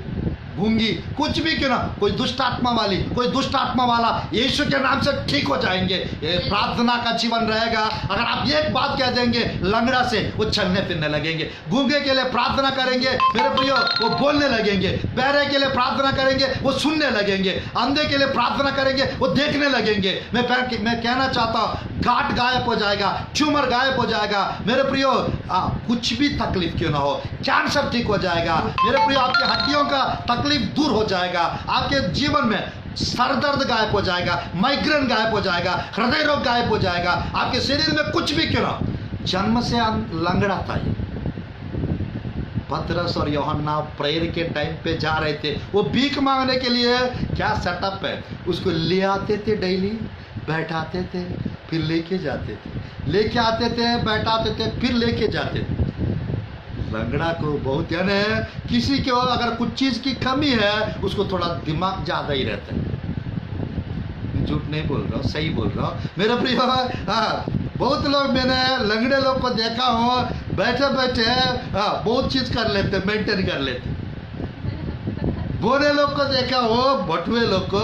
गूंगी, कुछ भी क्यों ना, कोई दुष्ट आत्मा वाली, कोई दुष्ट आत्मा वाला, यीशु के नाम से ठीक हो जाएंगे। ये प्रार्थना का जीवन रहेगा। अगर आप एक बात कह देंगे लंगड़ा से, वो चलने फिरने लगेंगे। गूंगे के लिए प्रार्थना करेंगे मेरे प्रियो, वो बोलने लगेंगे। बहरे के लिए प्रार्थना करेंगे, वो सुनने लगेंगे। अंधे के लिए प्रार्थना करेंगे, वो देखने लगेंगे। मैं कहना चाहता हूँ, गांठ गायब हो जाएगा, ट्यूमर गायब हो जाएगा मेरे प्रियो। कुछ भी तकलीफ क्यों ना हो, कैंसर ठीक हो जाएगा मेरे प्रियो। आपकी हड्डियों का तकलीफ दूर हो जाएगा। आपके जीवन में सर दर्द गायब हो जाएगा, माइग्रेन गायब हो जाएगा, हृदय रोग गायब हो जाएगा। आपके शरीर में कुछ भी क्यों ना, जन्म से लंगड़ा था ये। पतरस और यूहन्ना प्रेयर के टाइम पे जा रहे थे, वो भीख मांगने के लिए। क्या सेटअप है, उसको ले आते थे, डेली बैठाते थे, फिर लेके जाते थे, लेके आते थे, बैठाते थे, फिर लेके जाते थे। लंगड़ा को बहुत, यानी किसी को अगर कुछ चीज़ की कमी है उसको थोड़ा दिमाग ज़्यादा ही रहता है। झूठ नहीं बोल रहा हूँ, सही बोल रहा हूँ मेरे प्रिय। बहुत लोग, मैंने लंगड़े लोग को देखा हूँ, बैठे बैठे बहुत चीज़ कर लेते, मेंटेन कर लेते। बोने लोग को देखा हो, बटुए लोग को,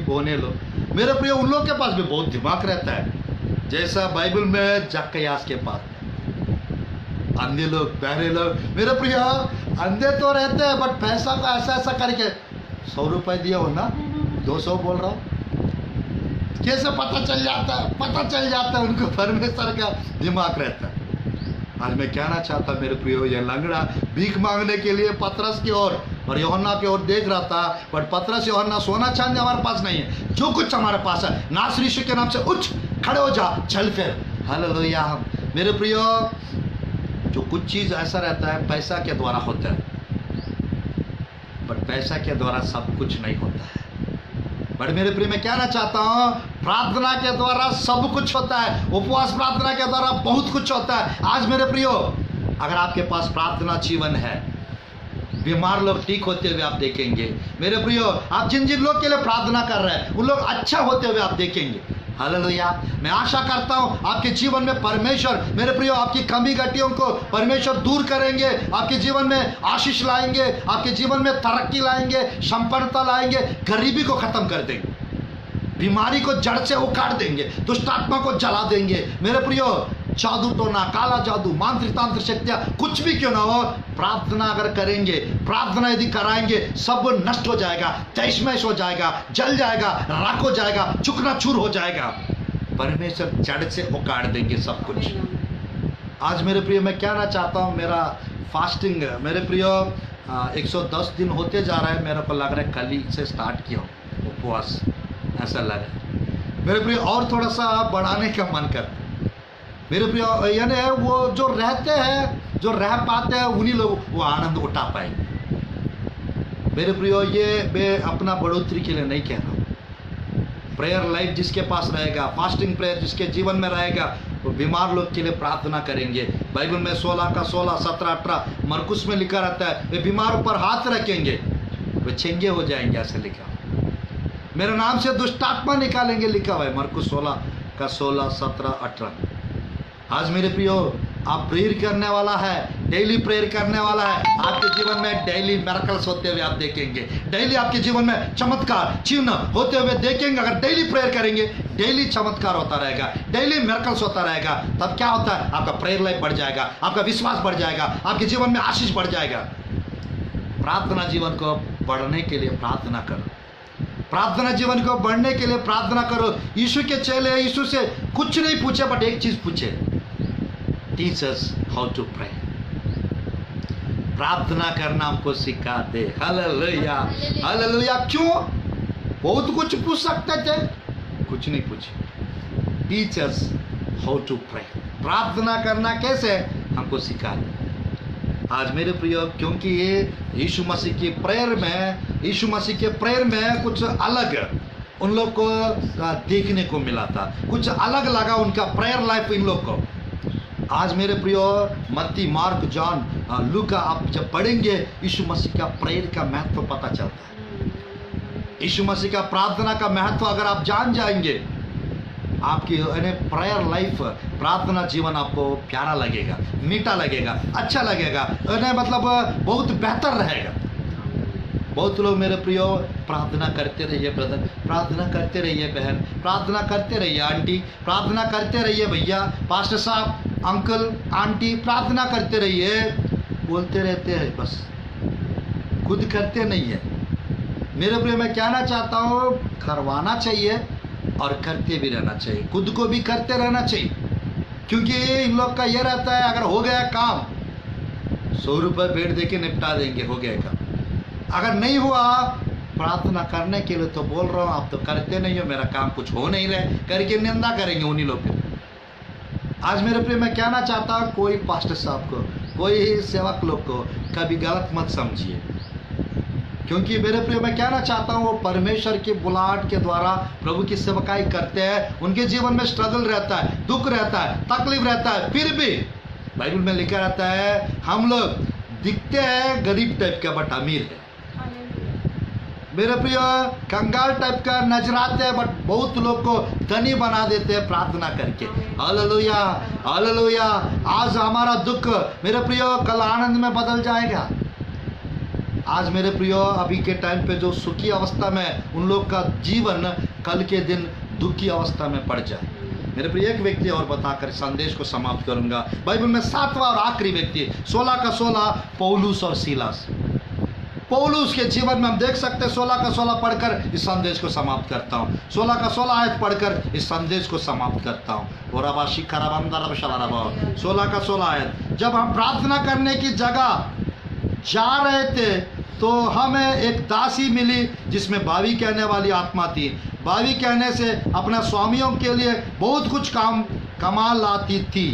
बोने लोग मेरे प्रिय, उन लोग के पास भी बहुत दिमाग रहता है। जैसा बाइबल में जक्कयास के पास। अंधे लोग, बहरे लोग मेरे प्रिय, अंधे तो रहते हैं बट पैसा का ऐसा ऐसा करके 100 रुपए दिया हो ना, 200 बोल रहा हूँ, कैसे पता चल जाता है, पता चल जाता है उनको। परमेश्वर का दिमाग रहता है। आज मैं कहना चाहता मेरे प्रियो, ये लंगड़ा भीख मांगने के लिए पतरस की ओर और यूहन्ना की ओर देख रहा था। बट पतरस, यूहन्ना, सोना चांदी हमारे पास नहीं है, जो कुछ हमारे पास है नासरी यीशु के नाम से उठ खड़े हो जा, चल फिर। हालेलुया। मेरे प्रियो, जो कुछ चीज़ ऐसा रहता है पैसा के द्वारा होता है, बट पैसा के द्वारा सब कुछ नहीं होता है। बट मेरे प्रिय, मैं कहना चाहता हूँ, प्रार्थना के द्वारा सब कुछ होता है। उपवास प्रार्थना के द्वारा बहुत कुछ होता है। आज मेरे प्रियो, अगर आपके पास प्रार्थना जीवन है, बीमार लोग ठीक होते हुए आप देखेंगे मेरे प्रियो। आप जिन जिन लोग के लिए प्रार्थना कर रहे हैं उन लोग अच्छा होते हुए आप देखेंगे। हालेलुया। मैं आशा करता हूँ आपके जीवन में परमेश्वर मेरे प्रियो आपकी कमी घटियों को परमेश्वर दूर करेंगे, आपके जीवन में आशीष लाएंगे, आपके जीवन में तरक्की लाएंगे, संपन्नता लाएंगे, गरीबी को खत्म कर देंगे। बीमारी को जड़ से उखाड़ देंगे, दुष्ट आत्मा को जला देंगे। मेरे प्रियो, जादू टोना, काला जादू, मांत्रिक तांत्रिक शक्तियां कुछ भी क्यों ना हो, प्रार्थना अगर करेंगे, प्रार्थना यदि कराएंगे, सब नष्ट हो जाएगा, तहस-महस हो जाएगा, जल जाएगा, राख हो जाएगा, चूकना-चूर हो जाएगा। परमेश्वर जड़ से उखाड़ देंगे सब कुछ। आज मेरे प्रियो, मैं कहना चाहता हूँ, मेरा फास्टिंग मेरे प्रियो 110 दिन होते जा रहा है। मेरे को लग रहा है कल ही से स्टार्ट किया उपवास, ऐसा लग रहा है मेरे प्रियो। और थोड़ा सा बढ़ाने का मन करता है मेरे प्रियो, यानी वो जो रहते हैं, जो रह पाते हैं, उन्हीं लोग वो आनंद उठा पाएंगे। मेरे प्रियो, ये मैं अपना बढ़ोतरी के लिए नहीं कह रहा हूँ। प्रेयर लाइफ जिसके पास रहेगा, फास्टिंग प्रेयर जिसके जीवन में रहेगा, वो बीमार लोग के लिए प्रार्थना करेंगे। बाइबल में 16 का 16, 17, 18 मरकुस में लिखा रहता है, वे बीमारों पर हाथ रखेंगे, वे चंगे हो जाएंगे, ऐसे लिखा। मेरे नाम से दुष्ट आत्मा निकालेंगे, लिखा हुआ है मरकुस 16 का 16, 17, 18। आज मेरे प्रियो, आप प्रेयर करने वाला है, डेली प्रेयर करने वाला है, आपके जीवन में डेली मिरेकल्स होते हुए आप देखेंगे। डेली आपके जीवन में चमत्कार, चिन्ह होते हुए देखेंगे। अगर डेली प्रेयर करेंगे, डेली चमत्कार होता रहेगा, डेली मिरेकल्स होता रहेगा। तब क्या होता है, आपका प्रेयर लाइफ बढ़ जाएगा, आपका विश्वास बढ़ जाएगा, आपके जीवन में आशीष बढ़ जाएगा। प्रार्थना जीवन को बढ़ने के लिए प्रार्थना करो, प्रार्थना जीवन को बढ़ने के लिए प्रार्थना करो। यीशु के चेले यीशु से कुछ नहीं पूछे, बट एक चीज पूछे, teach us how to pray. प्रार्थना करना हमको सिखा दे। Hallelujah, hallelujah. क्यों? बहुत कुछ पूछ सकते थे, कुछ नहीं पूछे। Teach us how to pray. प्रार्थना करना कैसे, हमको सिखा दे। आज मेरे प्रियो, क्योंकि ये यीशु मसीह की प्रेयर में, यीशु मसीह के प्रेयर में कुछ अलग उन लोग को देखने को मिला था, कुछ अलग लगा उनका प्रेयर लाइफ इन लोग को। आज मेरे प्रियो, मत्ती, मार्क, जॉन, लूका आप जब पढ़ेंगे, यीशु मसीह का प्रेयर का महत्व पता चलता है। यीशु मसीह का प्रार्थना का महत्व अगर आप जान जाएंगे, आपकी प्रेयर लाइफ, प्रार्थना जीवन आपको प्यारा लगेगा, मीठा लगेगा, अच्छा लगेगा, मतलब बहुत बेहतर रहेगा। बहुत लोग मेरे प्रियो प्रार्थना करते रहिए ब्रदर, प्रार्थना करते रहिए बहन, प्रार्थना करते रहिए आंटी, प्रार्थना करते रहिए भैया, पास्टर साहब, अंकल, आंटी, प्रार्थना करते रहिए, बोलते रहते हैं, बस खुद करते नहीं है। मेरे प्रियो, मैं कहना चाहता हूँ, करवाना चाहिए और करते भी रहना चाहिए, खुद को भी करते रहना चाहिए। क्योंकि इन लोग का ये रहता है, अगर हो गया काम, 100 रुपये भेंट दे के निपटा देंगे, हो गया काम। अगर नहीं हुआ, प्रार्थना करने के लिए तो बोल रहा हूँ, आप तो करते नहीं हो, मेरा काम कुछ हो नहीं रहा, करके निंदा करेंगे उन्हीं लोग के। आज मेरे प्रिय, मैं कहना चाहता हूँ, कोई पास्टर साहब को, कोई सेवक लोग को कभी गलत मत समझिए। क्योंकि मेरे प्रिय, मैं कहना चाहता हूँ, वो परमेश्वर की बुलाहट के द्वारा प्रभु की सेवकाई करते हैं। उनके जीवन में स्ट्रगल रहता है, दुख रहता है, तकलीफ रहता है, फिर भी बाइबल में लिखा रहता है, हम लोग दिखते हैं गरीब टाइप का, बट अमीर है। मेरे प्रिय, कंगाल टाइप का नजर आते हैं, बट बहुत लोग को धनी बना देते हैं प्रार्थना करके। Hallelujah, hallelujah. आज हमारा दुख मेरे प्रिय कल आनंद में बदल जाएगा। आज मेरे प्रियो, अभी के टाइम पे जो सुखी अवस्था में उन लोग का जीवन कल के दिन दुखी अवस्था में पड़ जाए। मेरे प्रिय, एक व्यक्ति और बताकर संदेश को समाप्त करूंगा। बाइबल में 7वां और आखिरी व्यक्ति, 16 का 16, पौलुस और सीलास। पौलुस के जीवन में हम देख सकते हैं, 16 का 16 पढ़कर इस संदेश को समाप्त करता हूँ। 16 का 16 आयत पढ़कर इस संदेश को समाप्त करता हूँ। 16 का 16 आयत, जब हम प्रार्थना करने की जगह जा रहे थे, तो हमें एक दासी मिली जिसमें भावी कहने वाली आत्मा थी। भावी कहने से अपने स्वामियों के लिए बहुत कुछ काम कमा लाती थी।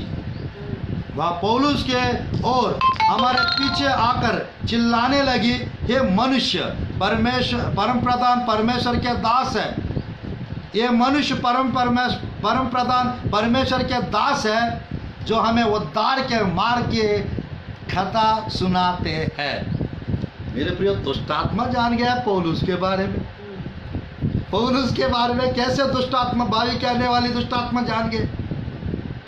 वह पौलुस के और हमारे पीछे आकर चिल्लाने लगी, हे मनुष्य, परम प्रधान परमेश्वर के दास है। ये मनुष्य परम प्रधान परमेश्वर के दास है, जो हमें उद्धार के मार्ग के कथा सुनाते हैं। मेरे प्रिय, दुष्ट आत्मा जान गया पौलुस के बारे में। पौलुस के बारे में कैसे दुष्ट आत्मा, भावी कहने वाली दुष्ट आत्मा जान गए?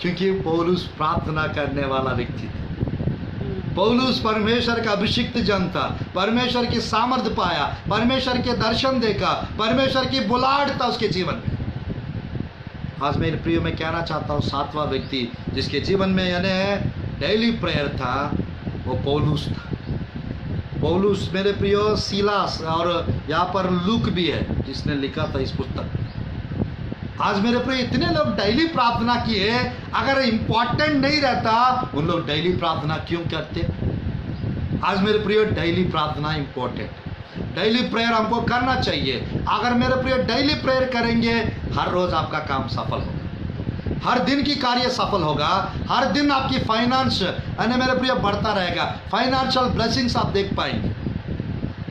क्योंकि पौलुस प्रार्थना करने वाला व्यक्ति था। पौलुस परमेश्वर का अभिषिक्त जन था, परमेश्वर की सामर्थ्य पाया, परमेश्वर के दर्शन देखा, परमेश्वर की बुलाहट था उसके जीवन में। आज मेरे प्रियो मैं कहना चाहता हूँ, सातवां व्यक्ति जिसके जीवन में यानी डेली प्रेयर था वो पौलुस था। पौलुस मेरे प्रियो, सीलास और यहाँ पर लूक भी है जिसने लिखा था इस पुस्तक। आज मेरे प्रियो इतने लोग डेली प्रार्थना किए, अगर इम्पोर्टेंट नहीं रहता उन लोग डेली प्रार्थना क्यों करते? आज मेरे प्रियो डेली प्रार्थना इम्पोर्टेंट, डेली प्रेयर हमको करना चाहिए। अगर मेरे प्रियो डेली प्रेयर करेंगे, हर रोज आपका काम सफल होगा, हर दिन की कार्य सफल होगा, हर दिन आपकी फाइनेंस यानी मेरे प्रियो बढ़ता रहेगा, फाइनेंशियल ब्लेसिंग्स आप देख पाएंगे।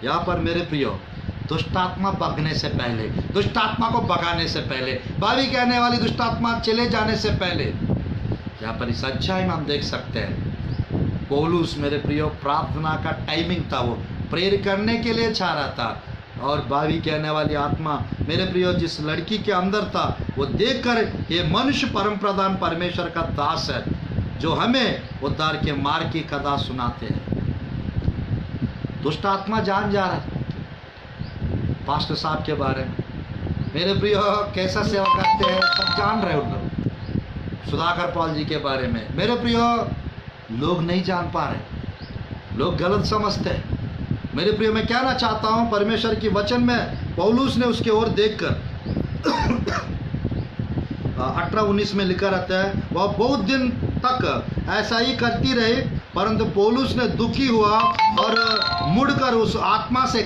यहाँ पर मेरे प्रियो दुष्टात्मा भगने से पहले, दुष्टात्मा को भगाने से पहले, भावी कहने वाली दुष्टात्मा चले जाने से पहले, यहाँ पर इस सच्चाई में हम देख सकते हैं पौलुस मेरे प्रियो प्रार्थना का टाइमिंग था, वो प्रेयर करने के लिए चाह रहा था। और भावी कहने वाली आत्मा मेरे प्रियो जिस लड़की के अंदर था वो देखकर ये मनुष्य परम प्रधान परमेश्वर का दास है जो हमें उद्धार के मार्ग की कथा सुनाते हैं। दुष्ट आत्मा जान जा रहा है पास्टर साहब के बारे में, मेरे प्रियो कैसा सेवा करते हैं सब जान रहे उन लोग। सुधाकर पॉल जी के बारे में मेरे प्रियो लोग नहीं जान पा रहे, लोग गलत समझते हैं। मेरे प्रियो मैं कहना चाहता हूं परमेश्वर की वचन में पौलुस ने उसके ओर देखकर 18-19 में लिखा रहता है, वह बहुत दिन तक ऐसा ही करती रही, परंतु पौलुस ने दुखी हुआ और मुड़कर उस आत्मा से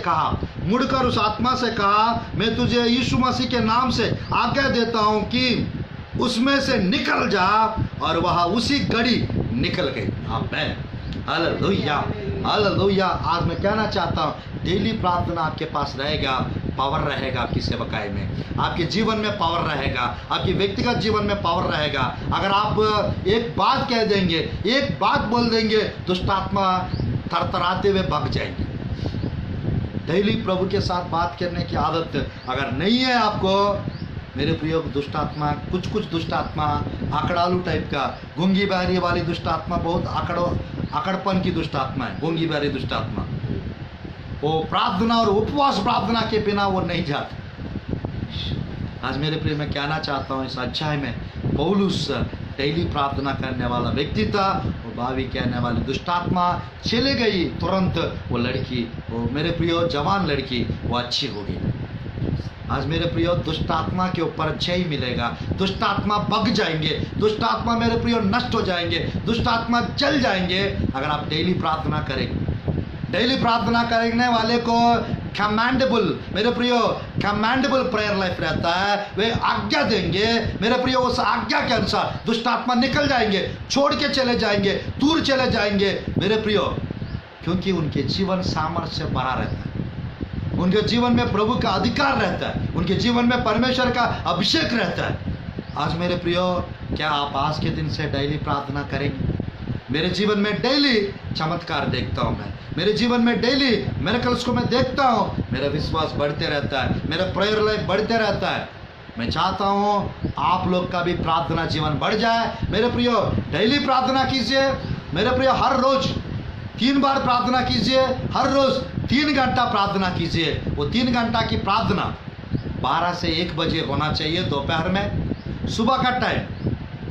कहा, मैं तुझे यीशु मसीह के नाम से आज्ञा देता हूं कि उसमें से निकल जा, और वह उसी घड़ी निकल गई। आमीन, हालेलुया, हालेलुया। आज मैं कहना चाहता हूँ डेली प्रार्थना आपके पास रहेगा, पावर रहेगा आपकी सेवकाई में, आपके जीवन में पावर रहेगा, आपके व्यक्तिगत जीवन में पावर रहेगा। अगर आप एक बात कह देंगे, एक बात बोल देंगे, दुष्ट आत्मा थरथराते हुए भाग जाएंगे। डेली प्रभु के साथ बात करने की आदत अगर नहीं है आपको मेरे प्रियो, दुष्ट आत्मा कुछ दुष्ट आत्मा आकड़ालू टाइप का, गूंगी बहरी वाली दुष्ट आत्मा बहुत आकड़पन की दुष्ट आत्मा है, गूंगी बहरी दुष्ट आत्मा, वो प्रार्थना और उपवास प्रार्थना के बिना वो नहीं जाता। आज मेरे प्रिय मैं कहना चाहता हूँ इस अध्याय में पौलुस डेली प्रार्थना करने वाला व्यक्ति था, वो भावी कहने वाली दुष्ट आत्मा चले गई तुरंत, वो लड़की, वो मेरे प्रियो जवान लड़की वो अच्छी हो गई। आज मेरे प्रियो दुष्ट आत्मा के ऊपर जय मिलेगा, दुष्ट आत्मा भग जाएंगे, दुष्ट आत्मा मेरे प्रियो नष्ट हो जाएंगे, दुष्ट आत्मा चल जाएंगे अगर आप डेली प्रार्थना करेंगे। डेली प्रार्थना करने वाले को कमांडेबल मेरे प्रियो कमांडेबल प्रेयर लाइफ रहता है, वे आज्ञा देंगे मेरे प्रियो, उस आज्ञा के अनुसार दुष्ट आत्मा निकल जाएंगे, छोड़ के चले जाएंगे, दूर चले जाएंगे मेरे प्रियो, क्योंकि उनके जीवन सामर्थ्य भरा रहता है, उनके जीवन में प्रभु का अधिकार रहता है, उनके जीवन में परमेश्वर का अभिषेक रहता है। आज मेरे प्रियो क्या आप आज के दिन से डेली प्रार्थना करेंगे? मेरे जीवन में डेली चमत्कार देखता हूँ मैं, मेरे जीवन में डेली मिरेकल्स को मैं देखता हूँ, मेरा विश्वास बढ़ते रहता है, मेरा प्रेयर लाइफ बढ़ते रहता है। मैं चाहता हूँ आप लोग का भी प्रार्थना जीवन बढ़ जाए। मेरे प्रियो डेली प्रार्थना कीजिए, मेरे प्रियो हर रोज 3 बार प्रार्थना कीजिए, हर रोज 3 घंटा प्रार्थना कीजिए। वो 3 घंटा की प्रार्थना 12 से 1 बजे होना चाहिए दोपहर में, सुबह का टाइम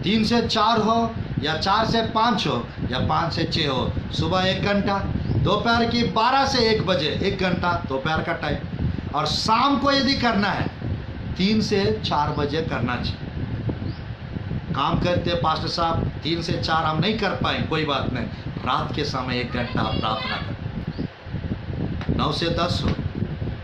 3 से 4 हो या 4 से 5 हो या 5 से 6 हो, सुबह 1 घंटा, दोपहर की 12 से 1 बजे 1 घंटा दोपहर का टाइम, और शाम को यदि करना है 3 से 4 बजे करना चाहिए। काम करते पास्टर साहब 3 से 4 हम नहीं कर पाए, कोई बात नहीं, रात के समय 1 घंटा आप प्रार्थना करें, 9 से 10 हो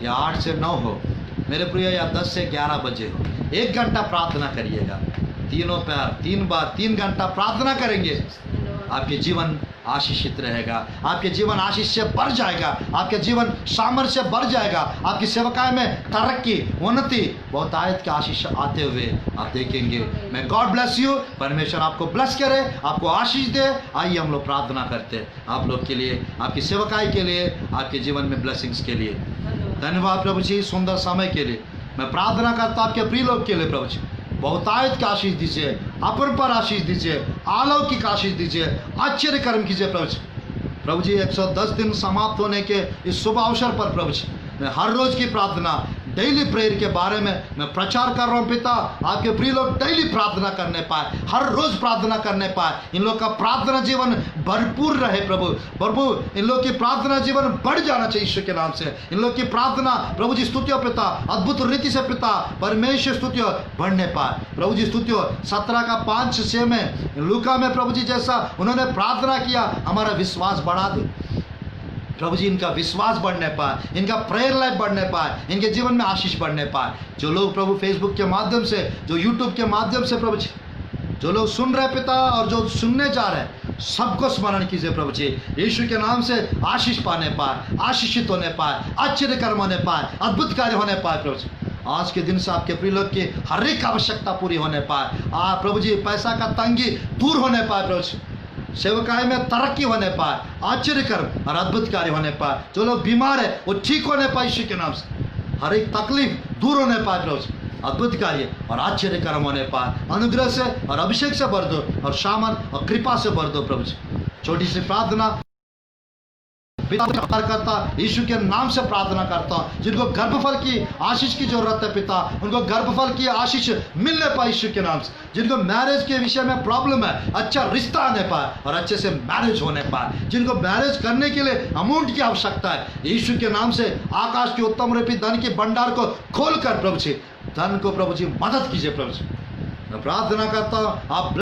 या 8 से 9 हो मेरे प्रिय, या 10 से 11 बजे हो, 1 घंटा प्रार्थना करिएगा। तीनों पैर 3 बार 3 घंटा प्रार्थना करेंगे, आपके जीवन आशीषित रहेगा, आपके जीवन आशीष से बढ़ जाएगा, आपके जीवन सामर्थ्य से बढ़ जाएगा, आपकी सेवकाई में तरक्की उन्नति बहुत आयत के आशीष आते हुए आप देखेंगे। मैं गॉड ब्लेस यू, परमेश्वर आपको ब्लेस करे, आपको आशीष दे। आइए हम लोग प्रार्थना करते हैं आप लोग के लिए, आपकी सेवकाई के लिए, आपके जीवन में ब्लेसिंग्स के लिए। धन्यवाद प्रभु जी सुंदर समय के लिए। मैं प्रार्थना करता हूँ आपके प्रिय लोग के लिए, प्रभु जी बहुतायत का आशीष दीजिए, अपरंपार आशीष दीजिए, अलौकिक आशीष दीजिए, आश्चर्य कर्म कीजिए प्रभु जी। प्रभु जी 110 दिन समाप्त होने के इस शुभ अवसर पर प्रभु जी मैं हर रोज की प्रार्थना डेली प्रेयर के बारे में मैं प्रचार कर रहा हूँ पिता। आपके प्रिय लोग डेली प्रार्थना करने पाए, हर रोज प्रार्थना करने पाए, इन लोग का प्रार्थना जीवन भरपूर रहे प्रभु। प्रभु इन लोग की प्रार्थना जीवन बढ़ जाना चाहिए ईश्वर के नाम से। इन लोग की प्रार्थना प्रभु जी स्तुतियों पिता, अद्भुत रीति से पिता परमेश्वर स्तुतियों बढ़ने पाए प्रभु जी। स्तुतियों 17 का 5-6 में लूका में प्रभु जी जैसा उन्होंने प्रार्थना किया, हमारा विश्वास बढ़ा दे प्रभु जी। इनका विश्वास बढ़ने पाए, इनका प्रेयर लाइफ बढ़ने पाए, इनके जीवन में आशीष बढ़ने पाए। जो लोग प्रभु फेसबुक के माध्यम से, जो यूट्यूब के माध्यम से प्रभु जी जो लोग सुन रहे पिता और जो सुनने जा रहे हैं, सबको स्मरण कीजिए प्रभु जी। यीशु के नाम से आशीष पाने पाए, आशीषित होने पाए, आश्चर्य कर्म होने पाए, अद्भुत कार्य होने पाए प्रभु जी। आज के दिन से आपके प्रिय लोग की हर एक आवश्यकता पूरी होने पाए। प्रभु जी पैसा का तंगी दूर होने पाए प्रभु जी। सेवकाई में तरक्की होने पाए, आश्चर्य कर्म और अद्भुत कार्य होने पाए। जो लोग बीमार है वो ठीक होने पाए यीशु के नाम से। हर एक तकलीफ दूर होने पाए प्रभु जी। अद्भुत कार्य और आश्चर्य कर्म होने पाए। अनुग्रह से और अभिषेक से भर दो और सामन और कृपा से भर दो प्रभु जी। छोटी सी प्रार्थना पिता करता यीशु के नाम से प्रार्थना करता हूँ। जिनको गर्भफल की आशीष की जरूरत है पिता, उनको गर्भफल की आशीष मिलने पाए यीशु के नाम से। जिनको मैरिज के विषय में प्रॉब्लम है, अच्छा रिश्ता आने पाए और अच्छे से मैरिज होने पाए। जिनको मैरिज करने के लिए अमाउंट की आवश्यकता है, यीशु के नाम से आकाश के उत्तम रूपी धन के भंडार को खोल कर प्रभु जी धन को प्रभु जी मदद कीजिए प्रभु जी। मैं प्रार्थना करता हूँ आप